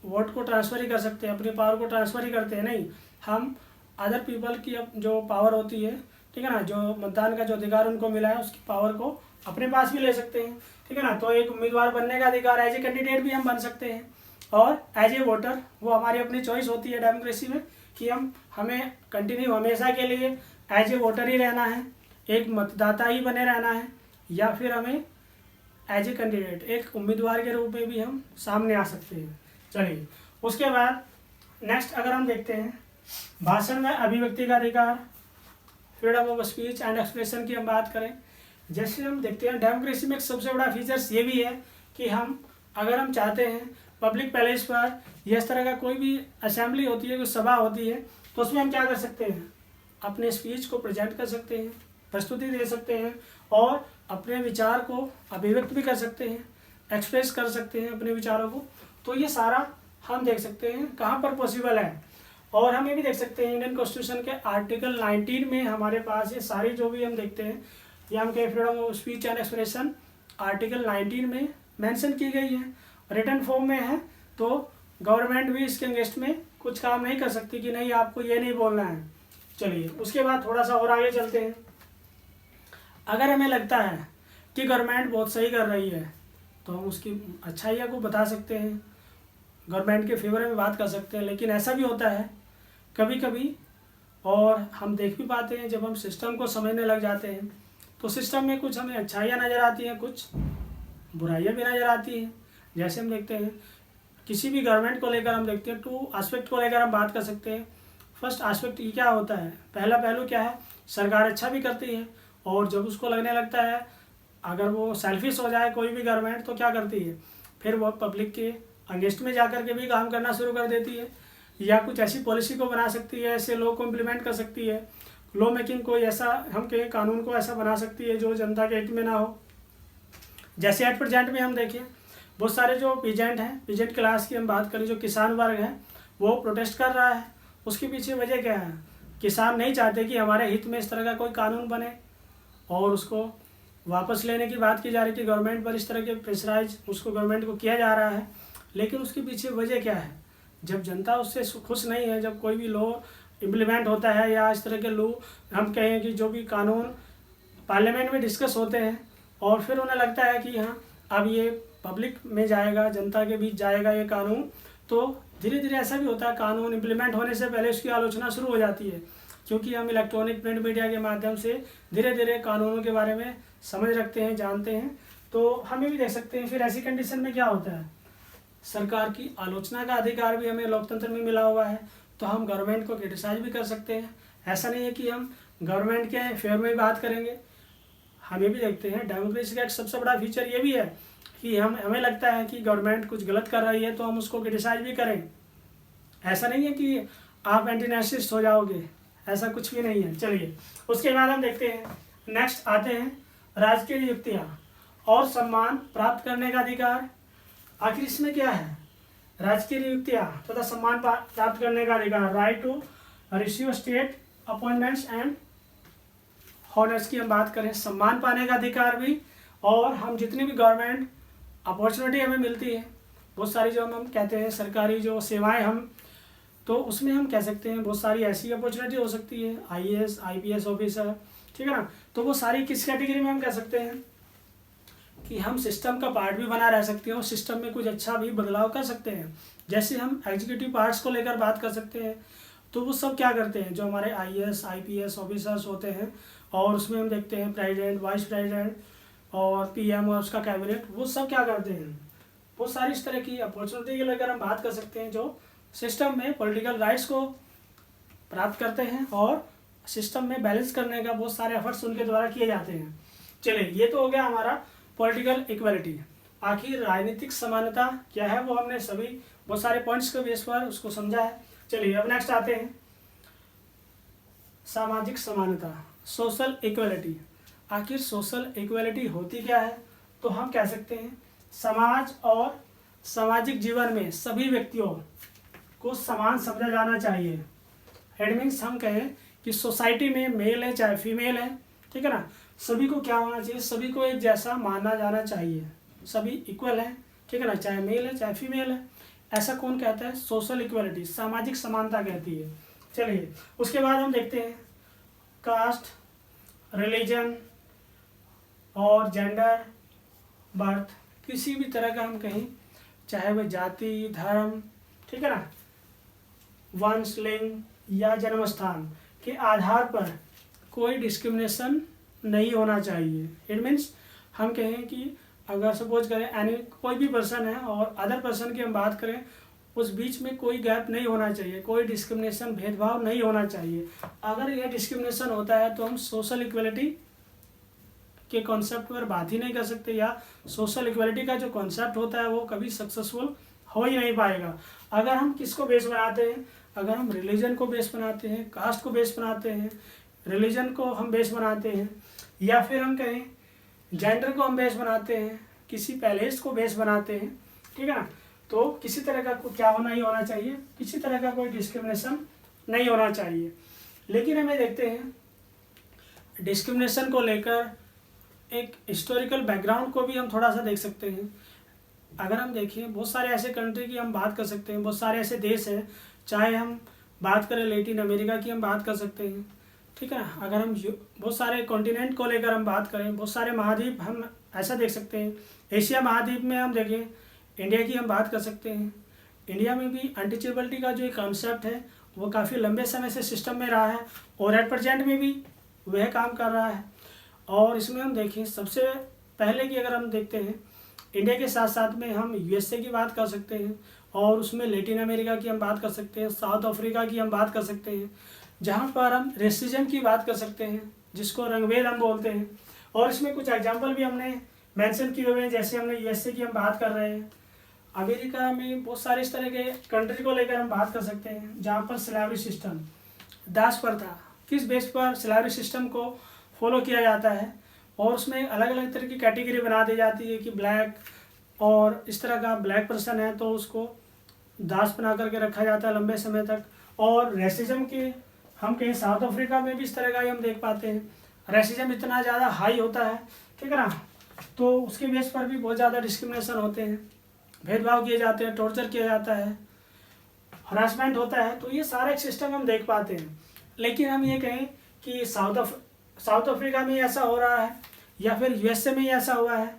वोट को ट्रांसफ़र ही कर सकते हैं, अपनी पावर को ट्रांसफ़र ही करते हैं, नहीं, हम अदर पीपल की जो पावर होती है, ठीक है ना, जो मतदान का जो अधिकार उनको मिला है, उसकी पावर को अपने पास भी ले सकते हैं, ठीक है ना। तो एक उम्मीदवार बनने का अधिकार, एज ए कैंडिडेट भी हम बन सकते हैं, और एज ए वोटर वो हमारी अपनी चॉइस होती है डेमोक्रेसी में कि हमें कंटिन्यू हमेशा के लिए एज ए वोटर ही रहना है, एक मतदाता ही बने रहना है, या फिर हमें एज ए कैंडिडेट, एक उम्मीदवार के रूप में भी हम सामने आ सकते हैं। चलिए उसके बाद नेक्स्ट अगर हम देखते हैं, भाषण में अभिव्यक्ति का अधिकार, freedom of speech and expression की हम बात करें, जैसे हम देखते हैं डेमोक्रेसी में एक सबसे बड़ा फीचर्स ये भी है कि हम अगर हम चाहते हैं पब्लिक पैलेस पर या इस तरह का कोई भी असेंबली होती है, कोई सभा होती है, तो उसमें हम क्या कर सकते हैं? अपने स्पीच को प्रेजेंट कर सकते हैं, प्रस्तुति दे सकते हैं, और अपने विचार को अभिव्यक्त भी कर सकते हैं, एक्सप्रेस कर सकते हैं अपने विचारों को। तो ये सारा हम देख सकते हैं कहाँ पर पॉसिबल है। और हम ये भी देख सकते हैं इंडियन कॉन्स्टिट्यूशन के आर्टिकल 19 में हमारे पास ये सारी जो भी हम देखते हैं, ये हम कहें freedom of speech and expression article 19 में मेंशन की गई है, रिटन फॉर्म में है। तो गवर्नमेंट भी इसके अगेंस्ट में कुछ काम नहीं कर सकती कि नहीं आपको ये नहीं बोलना है। चलिए उसके बाद थोड़ा सा और आगे चलते हैं। अगर हमें लगता है कि गवर्नमेंट बहुत सही कर रही है तो हम उसकी अच्छाइयों को बता सकते हैं, गवर्नमेंट के फेवर में बात कर सकते हैं। लेकिन ऐसा भी होता है कभी कभी, और हम देख भी पाते हैं जब हम सिस्टम को समझने लग जाते हैं तो सिस्टम में कुछ हमें अच्छाइयाँ नज़र आती हैं, कुछ बुराइयाँ भी नज़र आती हैं। जैसे हम देखते हैं किसी भी गवर्नमेंट को लेकर हम देखते हैं, टू एस्पेक्ट को लेकर हम बात कर सकते हैं। फर्स्ट एस्पेक्ट ये क्या होता है, पहला पहलू क्या है, सरकार अच्छा भी करती है, और जब उसको लगने लगता है अगर वो सेल्फिश हो जाए कोई भी गवर्नमेंट तो क्या करती है, फिर वो पब्लिक के अगेंस्ट में जाकर के भी काम करना शुरू कर देती है, या कुछ ऐसी पॉलिसी को बना सकती है, ऐसे लॉ को इम्प्लीमेंट कर सकती है, लॉ मेकिंग को ऐसा हम कहें कानून को ऐसा बना सकती है जो जनता के हित में ना हो। जैसे एट प्रेजेंट में हम देखें बहुत सारे जो पीजेंट हैं, पीजेंट क्लास की हम बात करें, जो किसान वर्ग है वो प्रोटेस्ट कर रहा है। उसके पीछे वजह क्या है, किसान नहीं चाहते कि हमारे हित में इस तरह का कोई कानून बने, और उसको वापस लेने की बात की जा रही है कि गवर्नमेंट पर इस तरह के प्रेशराइज उसको गवर्नमेंट को किया जा रहा है। लेकिन उसके पीछे वजह क्या है, जब जनता उससे खुश नहीं है, जब कोई भी लॉ इम्प्लीमेंट होता है या इस तरह के लॉ हम कहें कि जो भी कानून पार्लियामेंट में डिस्कस होते हैं, और फिर उन्हें लगता है कि हाँ अब ये पब्लिक में जाएगा, जनता के बीच जाएगा ये कानून, तो धीरे धीरे ऐसा भी होता है कानून इम्प्लीमेंट होने से पहले उसकी आलोचना शुरू हो जाती है, क्योंकि हम इलेक्ट्रॉनिक प्रिंट मीडिया के माध्यम से धीरे धीरे कानूनों के बारे में समझ रखते हैं, जानते हैं। तो हमें भी देख सकते हैं फिर ऐसी कंडीशन में क्या होता है, सरकार की आलोचना का अधिकार भी हमें लोकतंत्र में मिला हुआ है, तो हम गवर्नमेंट को क्रिटिसाइज भी कर सकते हैं। ऐसा नहीं है कि हम गवर्नमेंट के फेवर में बात करेंगे। हमें भी देखते हैं डेमोक्रेसी का एक सबसे बड़ा फीचर ये भी है कि हमें लगता है कि गवर्नमेंट कुछ गलत कर रही है तो हम उसको क्रिटिसाइज भी करें। ऐसा नहीं है कि आप एंटी नेशनलिस्ट हो जाओगे, ऐसा कुछ भी नहीं है। चलिए उसके बाद हम देखते हैं नेक्स्ट आते हैं राजकीय नियुक्तियाँ और सम्मान प्राप्त करने का अधिकार। आखिर इसमें क्या है, राजकीय नियुक्तियाँ तथा सम्मान प्राप्त करने का अधिकार, right to receive state appointments and honours की हम बात करें, सम्मान पाने का अधिकार भी, और हम जितनी भी गवर्नमेंट अपॉर्चुनिटी हमें मिलती है, बहुत सारी जो हम कहते हैं सरकारी जो सेवाएं हम, तो उसमें हम कह सकते हैं बहुत सारी ऐसी अपॉर्चुनिटी हो सकती है, IAS IPS ऑफिसर, ठीक है ना। तो वो सारी किस कैटेगरी में हम कह सकते हैं कि हम सिस्टम का पार्ट भी बना रह सकते हैं और सिस्टम में कुछ अच्छा भी बदलाव कर सकते हैं। जैसे हम एग्जीक्यूटिव पार्ट्स को लेकर बात कर सकते हैं, तो वो सब क्या करते हैं, जो हमारे IAS IPS ऑफिसर्स होते हैं, और उसमें हम देखते हैं प्रेसिडेंट, वाइस प्रेसिडेंट, और पीएम और उसका कैबिनेट, वो सब क्या करते हैं, बहुत सारी इस तरह की अपॉर्चुनिटी के लेकर हम बात कर सकते हैं जो सिस्टम में पॉलिटिकल राइट्स को प्राप्त करते हैं और सिस्टम में बैलेंस करने का बहुत सारे एफर्ट्स उनके द्वारा किए जाते हैं। चलिए, ये तो हो गया हमारा पॉलिटिकल इक्वलिटी। आखिर राजनीतिक समानता क्या है वो हमने सभी बहुत सारे पॉइंट्स के बेस पर उसको समझा है। चलिए अब नेक्स्ट आते हैं सामाजिक समानता, सोशल इक्वलिटी। आखिर सोशल इक्वलिटी होती क्या है, तो हम कह सकते हैं समाज और सामाजिक जीवन में सभी व्यक्तियों को समान समझा जाना चाहिए। इट मीन्स हम कहें कि सोसाइटी में मेल है चाहे फीमेल है, ठीक है ना, सभी को क्या होना चाहिए, सभी को एक जैसा माना जाना चाहिए, सभी इक्वल है, ठीक है ना, चाहे मेल है चाहे फीमेल है। ऐसा कौन कहता है, सोशल इक्वलिटी, सामाजिक समानता कहती है। चलिए उसके बाद हम देखते हैं कास्ट, रिलीजन और जेंडर, बर्थ, किसी भी तरह का हम कहें, चाहे वह जाति, धर्म, ठीक है ना, वंश, लिंग या जन्म स्थान के आधार पर कोई डिस्क्रिमिनेशन नहीं होना चाहिए। इट मीन्स हम कहें कि अगर सपोज करें एनी कोई भी पर्सन है और अदर पर्सन की हम बात करें, उस बीच में कोई गैप नहीं होना चाहिए, कोई डिस्क्रिमिनेशन, भेदभाव नहीं होना चाहिए। अगर यह डिस्क्रिमिनेशन होता है तो हम सोशल इक्वलिटी के कॉन्सेप्ट पर बात ही नहीं कर सकते, या सोशल इक्वलिटी का जो कॉन्सेप्ट होता है वो कभी सक्सेसफुल हो ही नहीं पाएगा। अगर हम किसको बेस बनाते हैं, अगर हम रिलीजन को बेस बनाते हैं, कास्ट को बेस बनाते हैं, रिलीजन को हम बेस बनाते हैं, या फिर हम कहें जेंडर को हम बेस बनाते हैं, किसी पैलेस को बेस बनाते हैं, ठीक है ना, तो किसी तरह का क्या होना ही होना चाहिए, किसी तरह का कोई डिस्क्रिमिनेशन नहीं होना चाहिए। लेकिन हमें देखते हैं डिस्क्रिमिनेशन को लेकर एक हिस्टोरिकल बैकग्राउंड को भी हम थोड़ा सा देख सकते हैं। अगर हम देखें बहुत सारे ऐसे कंट्री की हम बात कर सकते हैं, बहुत सारे ऐसे देश हैं, चाहे हम बात करें लैटिन अमेरिका की हम बात कर सकते हैं, ठीक है ना, अगर हम बहुत सारे कॉन्टिनेंट को लेकर हम बात करें, बहुत सारे महाद्वीप हम ऐसा देख सकते हैं। एशिया महाद्वीप में हम देखें, इंडिया की हम बात कर सकते हैं। इंडिया में भी अनटचेबिलिटी का जो एक कॉन्सेप्ट है वो काफ़ी लंबे समय से सिस्टम में रहा है और एट प्रेजेंट में भी वह काम कर रहा है। और इसमें हम देखें सबसे पहले की अगर हम देखते हैं, इंडिया के साथ साथ में हम यूएसए की बात कर सकते हैं और उसमें लैटिन अमेरिका की हम बात कर सकते हैं, साउथ अफ्रीका की हम बात कर सकते हैं, जहाँ पर हम रेसिज्म की बात कर सकते हैं, जिसको रंगभेद हम बोलते हैं। और इसमें कुछ एग्जांपल भी हमने मेंशन किए हुए हैं, जैसे हमने यूएसए की हम बात कर रहे हैं, अमेरिका में बहुत सारे इस तरह के कंट्री को लेकर हम बात कर सकते हैं, जहाँ पर स्लेवरी सिस्टम, दास प्रथा, किस बेस पर स्लेवरी सिस्टम को फॉलो किया जाता है, और उसमें अलग अलग तरह की कैटेगरी बना दी जाती है कि ब्लैक और इस तरह का ब्लैक पर्सन है तो उसको दास बना करके रखा जाता है लंबे समय तक। और रेसिज्म के हम कहीं साउथ अफ्रीका में भी इस तरह का ही हम देख पाते हैं, रेसिज्म इतना ज़्यादा हाई होता है, ठीक है ना, तो उसके बेस पर भी बहुत ज़्यादा डिस्क्रिमिनेशन होते हैं, भेदभाव किए जाते हैं, टॉर्चर किया जाता है, हरासमेंट होता है। तो ये सारा एक सिस्टम हम देख पाते हैं। लेकिन हम ये कहें कि साउथ अफ्रीका में ऐसा हो रहा है या फिर यूएसए में ही ऐसा हुआ है,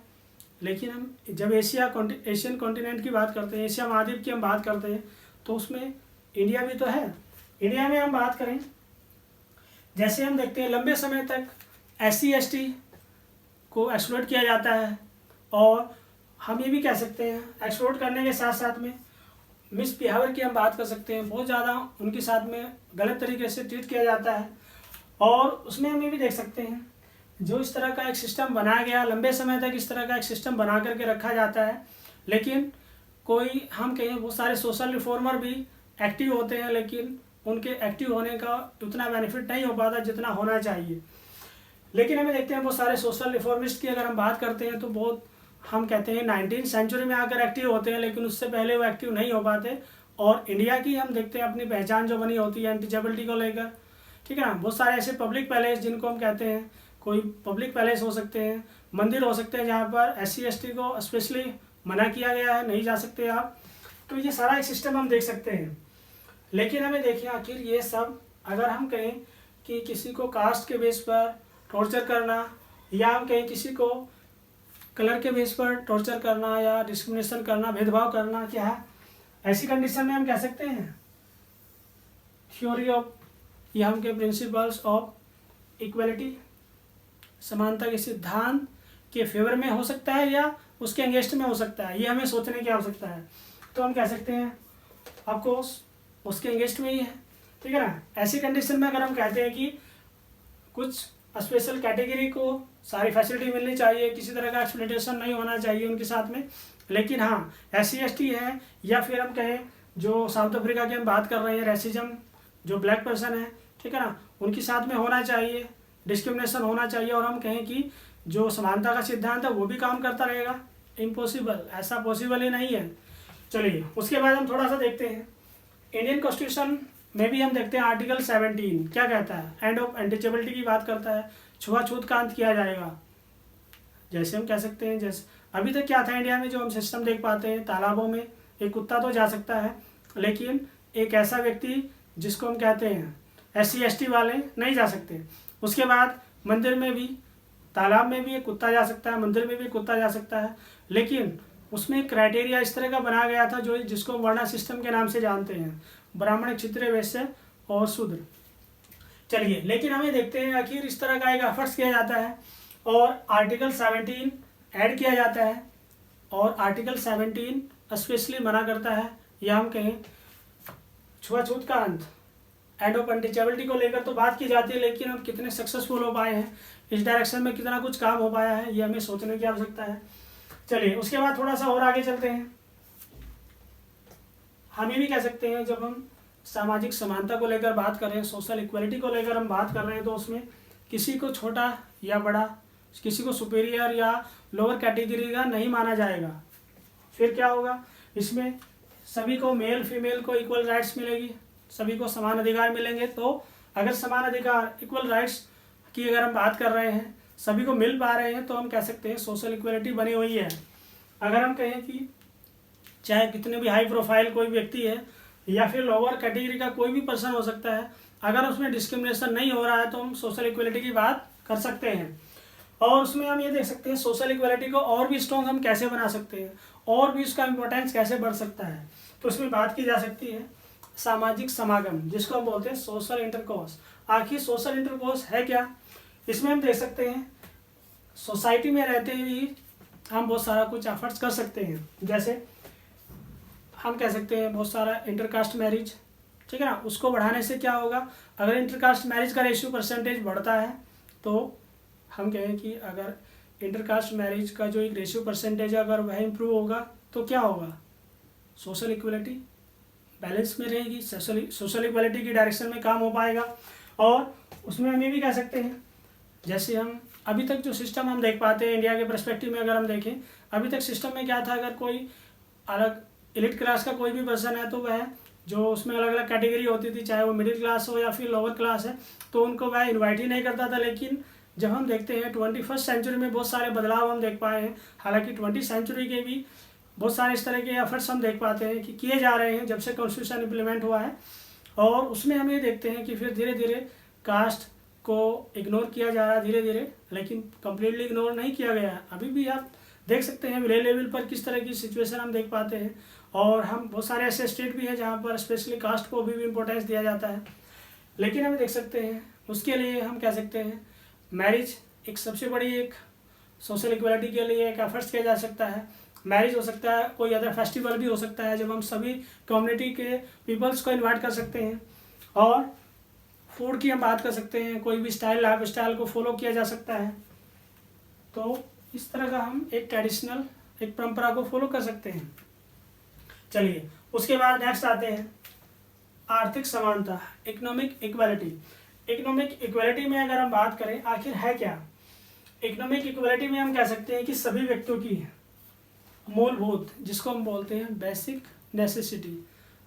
लेकिन हम जब एशियन कॉन्टिनेंट की बात करते हैं, एशिया महाद्वीप की हम बात करते हैं, तो उसमें इंडिया भी तो है। इंडिया में हम बात करें, जैसे हम देखते हैं लंबे समय तक SC/ST को एक्सप्लॉइट किया जाता है, और हम ये भी कह सकते हैं एक्सप्लॉइट करने के साथ साथ में मिसबिहेवियर की हम बात कर सकते हैं, बहुत ज़्यादा उनके साथ में गलत तरीके से ट्रीट किया जाता है। और उसमें हम ये भी देख सकते हैं जो इस तरह का एक सिस्टम बनाया गया, लंबे समय तक इस तरह का एक सिस्टम बना करके रखा जाता है, लेकिन कोई हम कहें बहुत सारे सोशल रिफॉर्मर भी एक्टिव होते हैं, लेकिन उनके एक्टिव होने का उतना बेनिफिट नहीं हो पाता जितना होना चाहिए। लेकिन हमें देखते हैं बहुत सारे सोशल रिफॉर्मिस्ट की अगर हम बात करते हैं तो बहुत हम कहते हैं 19वीं सेंचुरी में आकर एक्टिव होते हैं, लेकिन उससे पहले वो एक्टिव नहीं हो पाते। और इंडिया की हम देखते हैं अपनी पहचान जो बनी होती है अनटचेबिलिटी को लेकर, ठीक है ना, बहुत सारे ऐसे पब्लिक पैलेस जिनको हम कहते हैं, कोई पब्लिक पैलेस हो सकते हैं, मंदिर हो सकते हैं जहाँ पर SC/ST को स्पेशली मना किया गया है, नहीं जा सकते आप। तो ये सारा एक सिस्टम हम देख सकते हैं। लेकिन हमें देखिए आखिर ये सब अगर हम कहें कि किसी को कास्ट के बेस पर टॉर्चर करना, या हम कहें किसी को कलर के बेस पर टॉर्चर करना या डिस्क्रिमिनेशन करना, भेदभाव करना, क्या है, ऐसी कंडीशन में हम कह सकते हैं थ्योरी ऑफ या हम कहें प्रिंसिपल्स ऑफ इक्वलिटी, समानता के सिद्धांत के फेवर में हो सकता है या उसके अगेंस्ट में हो सकता है, ये हमें सोचने की आवश्यकता है। तो हम कह सकते हैं आपको उसके अगेंस्ट में ही है, ठीक है ना। ऐसी कंडीशन में अगर हम कहते हैं कि कुछ स्पेशल कैटेगरी को सारी फैसिलिटी मिलनी चाहिए, किसी तरह का एक्सप्लॉइटेशन नहीं होना चाहिए उनके साथ में, लेकिन हाँ SC/ST है या फिर हम कहें जो साउथ अफ्रीका की हम बात कर रहे हैं रेसिज्म, जो ब्लैक पर्सन है, ठीक है ना, उनके साथ में होना चाहिए, डिस्क्रिमिनेशन होना चाहिए। और हम कहें कि जो समानता का सिद्धांत है वो भी काम करता रहेगा, इम्पॉसिबल, ऐसा पॉसिबल ही नहीं है। चलिए उसके बाद हम थोड़ा सा देखते हैं इंडियन कॉन्स्टिट्यूशन में भी हम देखते हैं आर्टिकल 17 क्या कहता है, एंड ऑफ अनटचेबिलिटी की बात करता है, छुआछूत का अंत किया जाएगा। जैसे हम कह सकते हैं, जैसे अभी तक क्या था इंडिया में जो हम सिस्टम देख पाते हैं, तालाबों में एक कुत्ता तो जा सकता है, लेकिन एक ऐसा व्यक्ति जिसको हम कहते हैं SC/ST वाले नहीं जा सकते। उसके बाद मंदिर में भी, तालाब में भी एक कुत्ता जा सकता है, मंदिर में भी कुत्ता जा सकता है, लेकिन उसमें क्राइटेरिया इस तरह का बनाया गया था जो जिसको वर्णा सिस्टम के नाम से जानते हैं, ब्राह्मण, क्षत्रिय, वैश्य और शूद्र। चलिए लेकिन हमें देखते हैं आखिर इस तरह का एक एफर्ट्स किया जाता है और आर्टिकल 17 ऐड किया जाता है, और आर्टिकल 17 स्पेशली मना करता है, या हम कहें छुआछूत का अंत, एंड ऑफ अनटचेबिलिटी को लेकर तो बात की जाती है, लेकिन हम कितने सक्सेसफुल हो पाए हैं, इस डायरेक्शन में कितना कुछ काम हो पाया है, ये हमें सोचने की आवश्यकता है। चलिए उसके बाद थोड़ा सा और आगे चलते हैं। हम ये भी कह सकते हैं जब हम सामाजिक समानता को लेकर बात कर रहे हैं, सोशल इक्वलिटी को लेकर हम बात कर रहे हैं, तो उसमें किसी को छोटा या बड़ा, किसी को सुपीरियर या लोअर कैटेगरी का नहीं माना जाएगा। फिर क्या होगा, इसमें सभी को, मेल फीमेल को इक्वल राइट्स मिलेगी, सभी को समान अधिकार मिलेंगे। तो अगर समान अधिकार, इक्वल राइट्स की अगर हम बात कर रहे हैं, सभी को मिल पा रहे हैं, तो हम कह सकते हैं सोशल इक्वलिटी बनी हुई है। अगर हम कहें कि चाहे कितने भी हाई प्रोफाइल कोई व्यक्ति है या फिर लोअर कैटेगरी का कोई भी पर्सन हो सकता है, अगर उसमें डिस्क्रिमिनेशन नहीं हो रहा है तो हम सोशल इक्वलिटी की बात कर सकते हैं। और उसमें हम ये देख सकते हैं सोशल इक्वलिटी को और भी स्ट्रॉन्ग हम कैसे बना सकते हैं, और भी उसका इम्पोर्टेंस कैसे बढ़ सकता है। तो उसमें बात की जा सकती है सामाजिक समागम, जिसको हम बोलते हैं सोशल इंटरकोर्स। आखिर सोशल इंटरकोर्स है क्या, इसमें हम देख सकते हैं सोसाइटी में रहते हुए हम बहुत सारा कुछ एफर्ट्स कर सकते हैं। जैसे हम कह सकते हैं बहुत सारा इंटरकास्ट मैरिज, ठीक है ना, उसको बढ़ाने से क्या होगा, अगर इंटरकास्ट मैरिज का रेशियो परसेंटेज बढ़ता है, तो हम कहें कि अगर इंटरकास्ट मैरिज का जो एक रेशियो परसेंटेज है अगर वह इम्प्रूव होगा तो क्या होगा, सोशल इक्वलिटी बैलेंस में रहेगी, सोशल इक्वलिटी की डायरेक्शन में काम हो पाएगा। और उसमें हम ये भी कह सकते हैं, जैसे हम अभी तक जो सिस्टम हम देख पाते हैं इंडिया के पर्सपेक्टिव में अगर हम देखें, अभी तक सिस्टम में क्या था, अगर कोई अलग एलिट क्लास का कोई भी पर्सन है तो वह जो उसमें अलग अलग कैटेगरी होती थी, चाहे वो मिडिल क्लास हो या फिर लोअर क्लास है, तो उनको वह इन्वाइट ही नहीं करता था। लेकिन जब हम देखते हैं 21st सेंचुरी में बहुत सारे बदलाव हम देख पाए हैं, हालांकि 20th सेंचुरी के भी बहुत सारे इस तरह के एफर्ट्स हम देख पाते हैं कि किए जा रहे हैं जब से कॉन्स्टिट्यूशन इम्प्लीमेंट हुआ है। और उसमें हम ये देखते हैं कि फिर धीरे धीरे कास्ट को इग्नोर किया जा रहा है धीरे धीरे, लेकिन कम्प्लीटली इग्नोर नहीं किया गया है। अभी भी आप देख सकते हैं विलेज लेवल पर किस तरह की सिचुएशन हम देख पाते हैं। और हम बहुत सारे ऐसे स्टेट भी हैं जहाँ पर स्पेशली कास्ट को भी इम्पोर्टेंस दिया जाता है। लेकिन हम देख सकते हैं उसके लिए हम कह सकते हैं मैरिज एक सबसे बड़ी एक सोशल इक्वलिटी के लिए एक एफर्ट्स किया जा सकता है। मैरिज हो सकता है, कोई अदर फेस्टिवल भी हो सकता है जब हम सभी कम्युनिटी के पीपल्स को इन्वाइट कर सकते हैं। और फूड की हम बात कर सकते हैं, कोई भी स्टाइल लाइफ स्टाइल को फॉलो किया जा सकता है। तो इस तरह का हम एक ट्रेडिशनल एक परंपरा को फॉलो कर सकते हैं। चलिए उसके बाद नेक्स्ट आते हैं आर्थिक समानता, इकोनॉमिक इक्वालिटी। इकोनॉमिक इक्वालिटी में अगर हम बात करें आखिर है क्या, इकोनॉमिक इक्वालिटी में हम कह सकते हैं कि सभी व्यक्तियों की मूलभूत, जिसको हम बोलते हैं बेसिक नेसेसिटी,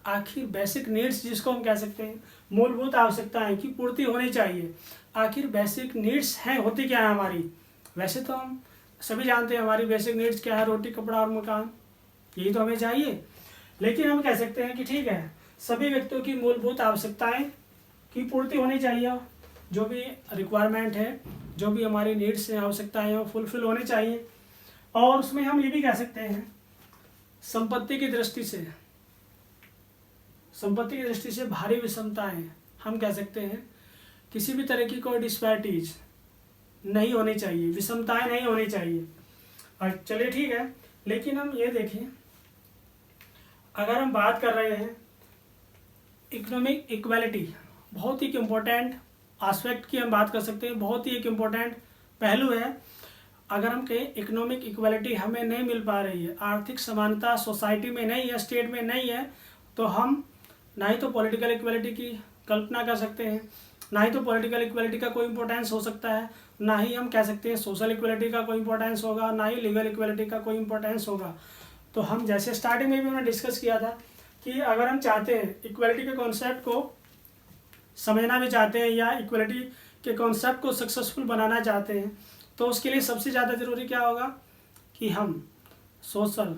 आखिर बेसिक नीड्स जिसको हम कह सकते हैं मूलभूत आवश्यकताएं की पूर्ति होनी चाहिए। आखिर बेसिक नीड्स हैं, होती क्या है हमारी, वैसे तो हम सभी जानते हैं हमारी बेसिक नीड्स क्या है, रोटी कपड़ा और मकान, यही तो हमें चाहिए। लेकिन हम कह सकते हैं कि ठीक है सभी व्यक्तियों की मूलभूत आवश्यकताएं की पूर्ति होनी चाहिए, जो भी रिक्वायरमेंट है, जो भी हमारी नीड्स हैं, आवश्यकताएं हैं, वो फुलफिल होनी चाहिए। और उसमें हम ये भी कह सकते हैं संपत्ति की दृष्टि से, संपत्ति की दृष्टि से भारी विषमताएं, हम कह सकते हैं किसी भी तरह की कोई डिस्पैरिटीज नहीं होनी चाहिए, विषमताएं नहीं होनी चाहिए। और चलिए ठीक है, लेकिन हम ये देखें, अगर हम बात कर रहे हैं इकोनॉमिक इक्वालिटी, बहुत ही एक इम्पोर्टेंट आस्पेक्ट की हम बात कर सकते हैं, बहुत ही एक इम्पोर्टेंट पहलू है। अगर हम कहें इकोनॉमिक इक्वालिटी हमें नहीं मिल पा रही है, आर्थिक समानता सोसाइटी में नहीं है, स्टेट में नहीं है, तो हम ना ही तो पॉलिटिकल इक्वालिटी की कल्पना कर सकते हैं, ना ही तो पॉलिटिकल इक्वालिटी का कोई इंपॉर्टेंस हो सकता है, ना ही हम कह सकते हैं सोशल इक्वालिटी का कोई इंपॉर्टेंस होगा, ना ही लीगल इक्वालिटी का कोई इंपॉर्टेंस होगा। तो हम जैसे स्टार्टिंग में भी हमने डिस्कस किया था कि अगर हम चाहते हैं इक्वालिटी के कॉन्सेप्ट को समझना भी चाहते हैं या इक्वालिटी के कॉन्सेप्ट को सक्सेसफुल बनाना चाहते हैं, तो उसके लिए सबसे ज़्यादा ज़रूरी क्या होगा कि हम सोशल,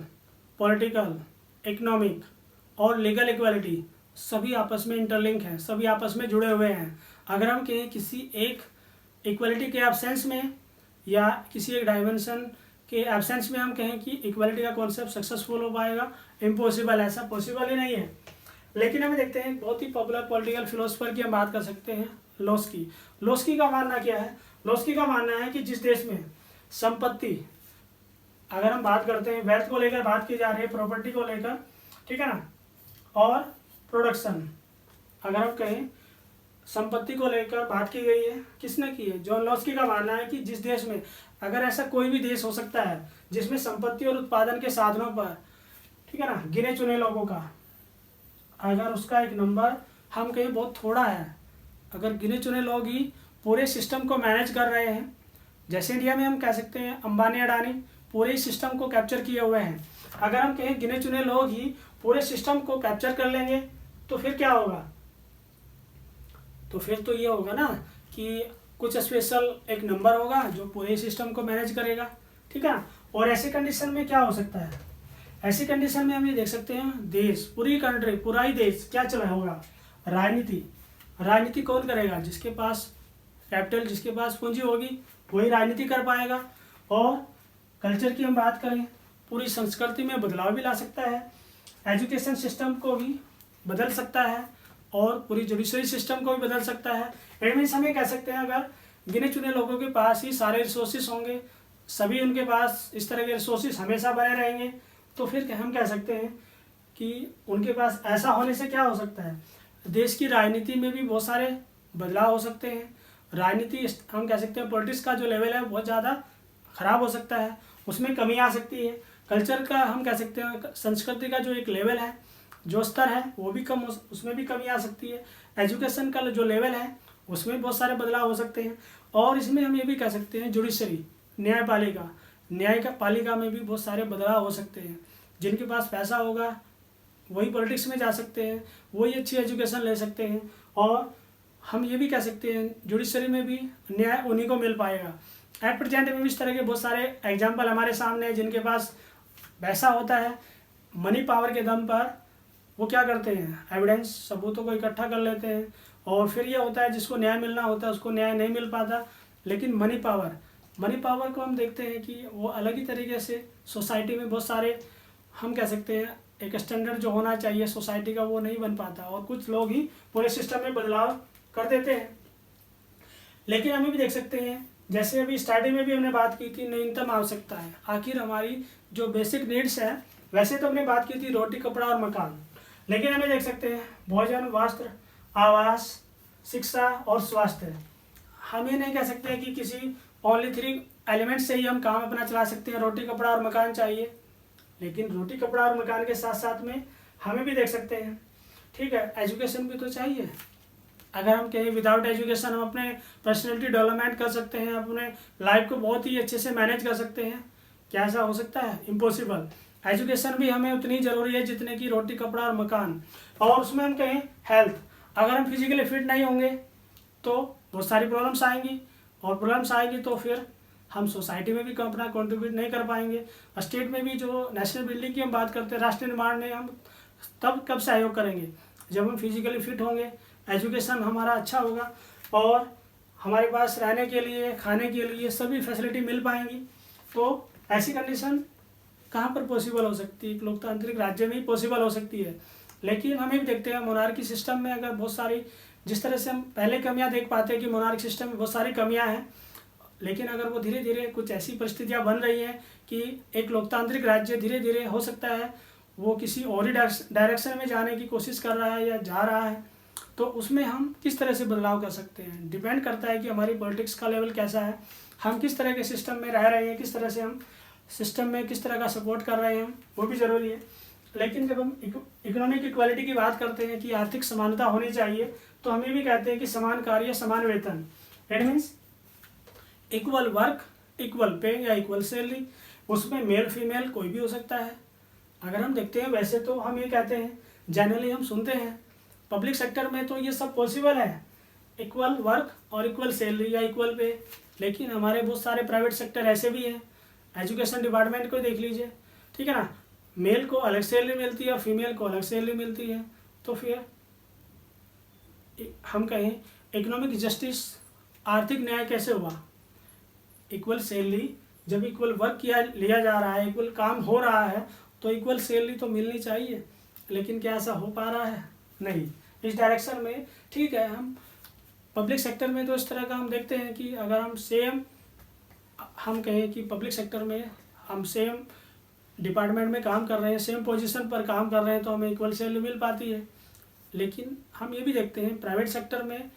पॉलिटिकल, इकोनॉमिक और लीगल इक्वालिटी सभी आपस में इंटरलिंक हैं, सभी आपस में जुड़े हुए हैं। अगर हम कहें किसी एक इक्वालिटी के एब्सेंस में या किसी एक डायमेंशन के एब्सेंस में हम कहें कि इक्वालिटी का कॉन्सेप्ट सक्सेसफुल हो पाएगा, इम्पॉसिबल, ऐसा पॉसिबल ही नहीं है। लेकिन हमें देखते हैं बहुत ही पॉपुलर पॉलिटिकल फिलोसफर की हम बात कर सकते हैं, लोस्की। लोस्की का मानना क्या है? लोस्की का मानना है कि जिस देश में संपत्ति, अगर हम बात करते हैं वेल्थ को लेकर बात की जा रही है, प्रॉपर्टी को लेकर, ठीक है ना, और प्रोडक्शन, अगर हम कहें संपत्ति को लेकर बात की गई है, किसने की है? जॉन लोस्की का मानना है कि जिस देश में, अगर ऐसा कोई भी देश हो सकता है जिसमें संपत्ति और उत्पादन के साधनों पर, ठीक है ना, गिने चुने लोगों का, अगर उसका एक नंबर हम कहें बहुत थोड़ा है, अगर गिने चुने लोग ही पूरे सिस्टम को मैनेज कर रहे हैं, जैसे इंडिया में हम कह सकते हैं अंबानी अडानी पूरे सिस्टम को कैप्चर किए हुए हैं, अगर हम कहें गिने चुने लोग ही पूरे सिस्टम को कैप्चर कर लेंगे, तो फिर क्या होगा? तो फिर तो ये होगा ना कि कुछ स्पेशल एक नंबर होगा जो पूरे सिस्टम को मैनेज करेगा, ठीक है। और ऐसी कंडीशन में क्या हो सकता है? ऐसी कंडीशन में हम ये देख सकते हैं देश, पूरी कंट्री, पूरा ही देश क्या चला होगा? राजनीति। राजनीति कौन करेगा? जिसके पास कैपिटल, जिसके पास पूंजी होगी वही राजनीति कर पाएगा। और कल्चर की हम बात करें, पूरी संस्कृति में बदलाव भी ला सकता है, एजुकेशन सिस्टम को भी बदल सकता है और पूरी जुडिशरी सिस्टम को भी बदल सकता है। इट मीन्स हम ये कह सकते हैं अगर गिने चुने लोगों के पास ही सारे रिसोर्सेज होंगे, सभी उनके पास इस तरह के रिसोर्सेज हमेशा बने रहेंगे, तो फिर हम कह सकते हैं कि उनके पास ऐसा होने से क्या हो सकता है? देश की राजनीति में भी बहुत सारे बदलाव हो सकते हैं। राजनीति, हम कह सकते हैं पॉलिटिक्स का जो लेवल है बहुत ज़्यादा ख़राब हो सकता है, उसमें कमी आ सकती है। कल्चर का, हम कह सकते हैं संस्कृति का जो एक लेवल है, जो स्तर है, वो भी कम, उसमें भी कमी आ सकती है। एजुकेशन का जो लेवल है उसमें बहुत सारे बदलाव हो सकते हैं। और इसमें हम ये भी कह सकते हैं जुडिशरी, न्यायपालिका, न्यायपालिका में भी बहुत सारे बदलाव हो सकते हैं। जिनके पास पैसा होगा वही पॉलिटिक्स में जा सकते हैं, वही अच्छी एजुकेशन ले सकते हैं। और हम ये भी कह सकते हैं जुडिशरी में भी न्याय उन्हीं को मिल पाएगा। एट प्रेजेंट में भी इस तरह के बहुत सारे एग्जाम्पल हमारे सामने हैं, जिनके पास पैसा होता है, मनी पावर के दम पर वो क्या करते हैं, एविडेंस, सबूतों को इकट्ठा कर लेते हैं। और फिर ये होता है जिसको न्याय मिलना होता है उसको न्याय नहीं मिल पाता। लेकिन मनी पावर को हम देखते हैं कि वो अलग ही तरीके से सोसाइटी में बहुत सारे, हम कह सकते हैं एक स्टैंडर्ड जो होना चाहिए सोसाइटी का वो नहीं बन पाता, और कुछ लोग ही पूरे सिस्टम में बदलाव कर देते हैं। लेकिन हम भी देख सकते हैं, जैसे अभी स्टार्टिंग में भी हमने बात की थी न्यूनतम आवश्यकता है, आखिर हमारी जो बेसिक नीड्स है, वैसे तो हमने बात की थी रोटी, कपड़ा और मकान, लेकिन हमें देख सकते हैं भोजन, वस्त्र, आवास, शिक्षा और स्वास्थ्य। हम ये नहीं कह सकते कि किसी ओनली 3 एलिमेंट से ही हम काम अपना चला सकते हैं, रोटी, कपड़ा और मकान चाहिए। लेकिन रोटी, कपड़ा और मकान के साथ साथ में हमें भी देख सकते हैं, ठीक है, एजुकेशन भी तो चाहिए। अगर हम कहें विदाउट एजुकेशन हम अपने पर्सनैलिटी डेवलपमेंट कर सकते हैं, अपने लाइफ को बहुत ही अच्छे से मैनेज कर सकते हैं, क्या ऐसा हो सकता है? इम्पॉसिबल। एजुकेशन भी हमें उतनी ज़रूरी है जितने की रोटी, कपड़ा और मकान। और उसमें हम कहें हेल्थ, अगर हम फिजिकली फिट नहीं होंगे तो बहुत सारी प्रॉब्लम्स आएंगी, और प्रॉब्लम्स आएंगी तो फिर हम सोसाइटी में भी अपना कंट्रीब्यूट नहीं कर पाएंगे। स्टेट में भी जो नेशनल बिल्डिंग की हम बात करते हैं, राष्ट्रीय निर्माण में हम तब कब सहयोग करेंगे? जब हम फिजिकली फिट होंगे, एजुकेशन हमारा अच्छा होगा और हमारे पास रहने के लिए, खाने के लिए सभी फैसिलिटी मिल पाएंगी। तो ऐसी कंडीशन कहाँ पर पॉसिबल हो सकती है? एक लोकतांत्रिक राज्य में ही पॉसिबल हो सकती है। लेकिन हमें भी देखते हैं मोनार्की सिस्टम में अगर बहुत सारी, जिस तरह से हम पहले कमियां देख पाते हैं कि मोनार्की सिस्टम में बहुत सारी कमियां हैं, लेकिन अगर वो धीरे धीरे कुछ ऐसी परिस्थितियाँ बन रही हैं कि एक लोकतांत्रिक राज्य धीरे धीरे हो सकता है वो किसी और ही डायरेक्शन में जाने की कोशिश कर रहा है या जा रहा है, तो उसमें हम किस तरह से बदलाव कर सकते हैं। डिपेंड करता है कि हमारी पॉलिटिक्स का लेवल कैसा है, हम किस तरह के सिस्टम में रह रहे हैं, किस तरह से हम सिस्टम में किस तरह का सपोर्ट कर रहे हैं, वो भी ज़रूरी है। लेकिन जब हम इकोनॉमिक इक्वालिटी की बात करते हैं कि आर्थिक समानता होनी चाहिए, तो हम ये भी कहते हैं कि समान कार्य समान वेतन, it means equal work equal pay या इक्वल सैलरी। उसमें मेल फीमेल कोई भी हो सकता है। अगर हम देखते हैं वैसे तो हम ये कहते हैं, जनरली हम सुनते हैं पब्लिक सेक्टर में तो ये सब पॉसिबल है, इक्वल वर्क और इक्वल सैलरी या इक्वल पे। लेकिन हमारे बहुत सारे प्राइवेट सेक्टर ऐसे भी हैं, एजुकेशन डिपार्टमेंट को देख लीजिए, ठीक है ना, मेल को अलग सैलरी मिलती है और फीमेल को अलग सैलरी मिलती है। तो फिर हम कहें इकोनॉमिक जस्टिस, आर्थिक न्याय कैसे हुआ। इक्वल सैलरी, जब इक्वल वर्क लिया जा रहा है, इक्वल काम हो रहा है, तो इक्वल सैलरी तो मिलनी चाहिए। लेकिन क्या ऐसा हो पा रहा है? नहीं। इस डायरेक्शन में ठीक है, हम पब्लिक सेक्टर में तो इस तरह का हम देखते हैं कि अगर हम कहें कि पब्लिक सेक्टर में हम सेम डिपार्टमेंट में काम कर रहे हैं, सेम पोजीशन पर काम कर रहे हैं, तो हमें इक्वल सैलरी मिल पाती है। लेकिन हम ये भी देखते हैं प्राइवेट सेक्टर में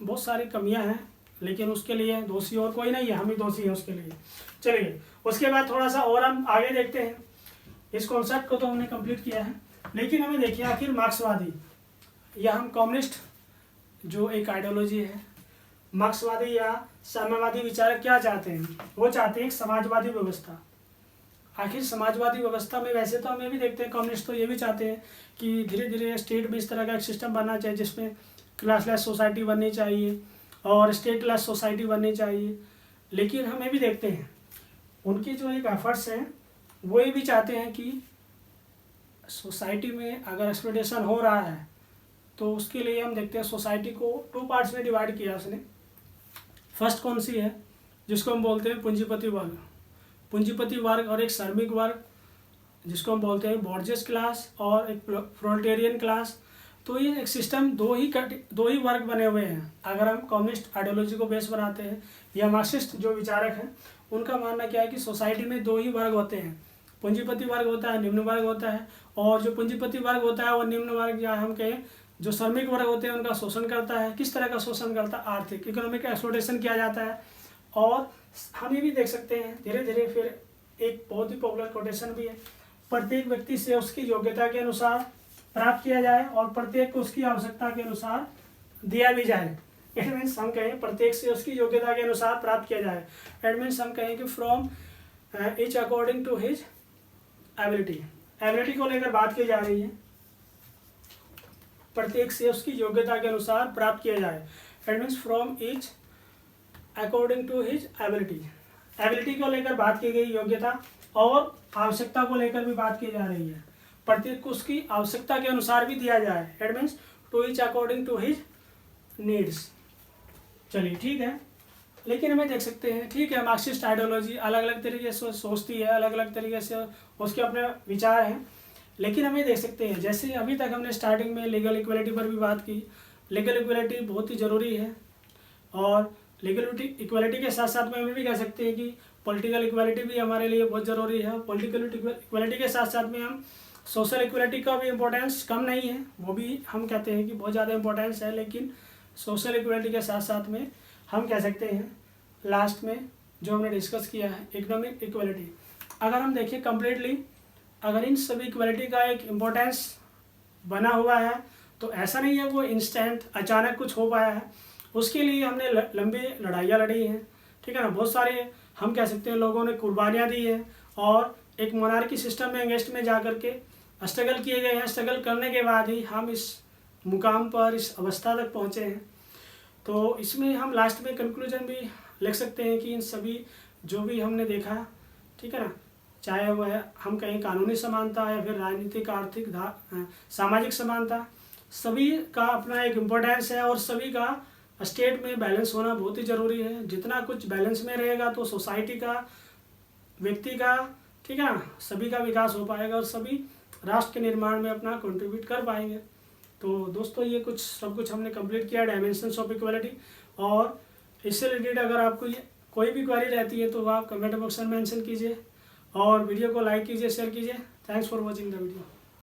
बहुत सारी कमियां हैं, लेकिन उसके लिए दोषी और कोई नहीं है, हम ही दोषी हैं उसके लिए। चलिए उसके बाद थोड़ा सा और हम आगे देखते हैं। इस कॉन्सेप्ट को तो हमने कंप्लीट किया है, लेकिन हमें देखिए आखिर मार्क्सवादी या हम कम्युनिस्ट जो एक आइडियोलॉजी है, मार्क्सवादी या साम्यवादी विचारक क्या चाहते हैं? वो चाहते हैं एक समाजवादी व्यवस्था। आखिर समाजवादी व्यवस्था में वैसे तो हम ये भी देखते हैं, कम्युनिस्ट तो ये भी चाहते हैं कि धीरे धीरे स्टेट में इस तरह का एक सिस्टम बनना चाहिए जिसमें क्लासलेस सोसाइटी बननी चाहिए और स्टेटलेस सोसाइटी बननी चाहिए। लेकिन हम ये भी देखते हैं उनके जो एक एफर्ट्स हैं वो ये भी चाहते हैं कि सोसाइटी में अगर एक्सप्लॉयटेशन हो रहा है तो उसके लिए हम देखते हैं सोसाइटी को 2 पार्ट्स में डिवाइड किया उसने। फर्स्ट कौन सी है? जिसको हम बोलते हैं पूंजीपति वर्ग, पूंजीपति वर्ग, और एक श्रमिक वर्ग जिसको हम बोलते हैं बॉर्जेस क्लास, और एक प्रोलेटेरियन क्लास। तो ये एक सिस्टम दो ही वर्ग बने हुए हैं। अगर हम कम्युनिस्ट आइडियोलॉजी को बेस बनाते हैं या मार्क्सिस्ट जो विचारक हैं उनका मानना क्या है कि सोसाइटी में 2 ही वर्ग होते हैं, पूंजीपति वर्ग होता है, निम्न वर्ग होता है। और जो पूंजीपति वर्ग होता है वो निम्न वर्ग या हम कहें जो श्रमिक वर्ग होते हैं उनका शोषण करता है। किस तरह का शोषण करता है? आर्थिक, इकोनॉमिक एक्सप्लॉयटेशन किया जाता है। और हम ये भी देख सकते हैं धीरे धीरे, फिर एक बहुत ही पॉपुलर कोटेशन भी है, प्रत्येक व्यक्ति से उसकी योग्यता के अनुसार प्राप्त किया जाए और प्रत्येक को उसकी आवश्यकता के अनुसार दिया भी जाए। इट मीन्स हम कहें प्रत्येक से उसकी योग्यता के अनुसार प्राप्त किया जाए। इट मीन्स हम कहें कि from each according to his ability. Ability को लेकर बात की जा रही है, प्रत्येक से उसकी योग्यता के अनुसार प्राप्त किया जाए। It means from each according to his ability. Ability को लेकर बात की गई, योग्यता और आवश्यकता को लेकर भी बात की जा रही है। प्रत्येक को उसकी आवश्यकता के अनुसार भी दिया जाए। It means to each according to his needs. चलिए ठीक है, लेकिन हमें देख सकते हैं ठीक है मार्क्सिस्ट आइडियोलॉजी अलग अलग तरीके से सोचती है, अलग अलग तरीके से उसके अपने विचार हैं। लेकिन हमें देख सकते हैं जैसे अभी तक हमने स्टार्टिंग में लीगल इक्वलिटी पर भी बात की, लीगल इक्वलिटी बहुत ही ज़रूरी है। और लीगल इक्वलिटी के साथ साथ में हमें भी कह सकते हैं कि पॉलिटिकल इक्वलिटी भी हमारे लिए बहुत ज़रूरी है। पॉलिटिकल इक्वलिटी के साथ साथ में हम सोशल इक्वलिटी का भी इम्पोर्टेंस कम नहीं है, वो भी हम कहते हैं कि बहुत ज़्यादा इम्पोर्टेंस है। लेकिन सोशल इक्वलिटी के साथ साथ में हम कह सकते हैं लास्ट में जो हमने डिस्कस किया है इकोनॉमिक इक्वलिटी। अगर हम देखें कम्प्लीटली, अगर इन सभी इक्वलिटी का एक इम्पोर्टेंस बना हुआ है तो ऐसा नहीं है वो इंस्टेंट अचानक कुछ हो पाया है। उसके लिए हमने लंबी लड़ाइयाँ लड़ी हैं, ठीक है ना। बहुत सारे हम कह सकते हैं लोगों ने कुर्बानियाँ दी हैं और एक मोनार्की सिस्टम में एंगेस्ट में जा कर के स्ट्रगल किए गए हैं। स्ट्रगल करने के बाद ही हम इस मुकाम पर, इस अवस्था तक पहुँचे हैं। तो इसमें हम लास्ट में कंक्लूजन भी लिख सकते हैं कि इन सभी जो भी हमने देखा, ठीक है ना, चाहे वह हम कहें कानूनी समानता या फिर राजनीतिक, आर्थिक, सामाजिक समानता, सभी का अपना एक इम्पोर्टेंस है और सभी का स्टेट में बैलेंस होना बहुत ही ज़रूरी है। जितना कुछ बैलेंस में रहेगा तो सोसाइटी का, व्यक्ति का, ठीक है ना, सभी का विकास हो पाएगा और सभी राष्ट्र के निर्माण में अपना कंट्रीब्यूट कर पाएंगे। तो दोस्तों ये सब कुछ हमने कंप्लीट किया डायमेंशंस ऑफ इक्वालिटी। और इससे रिलेटेड अगर आपको ये कोई भी क्वेरी रहती है तो आप कमेंट बॉक्स में मेंशन कीजिए और वीडियो को लाइक कीजिए, शेयर कीजिए। Thanks for watching the video.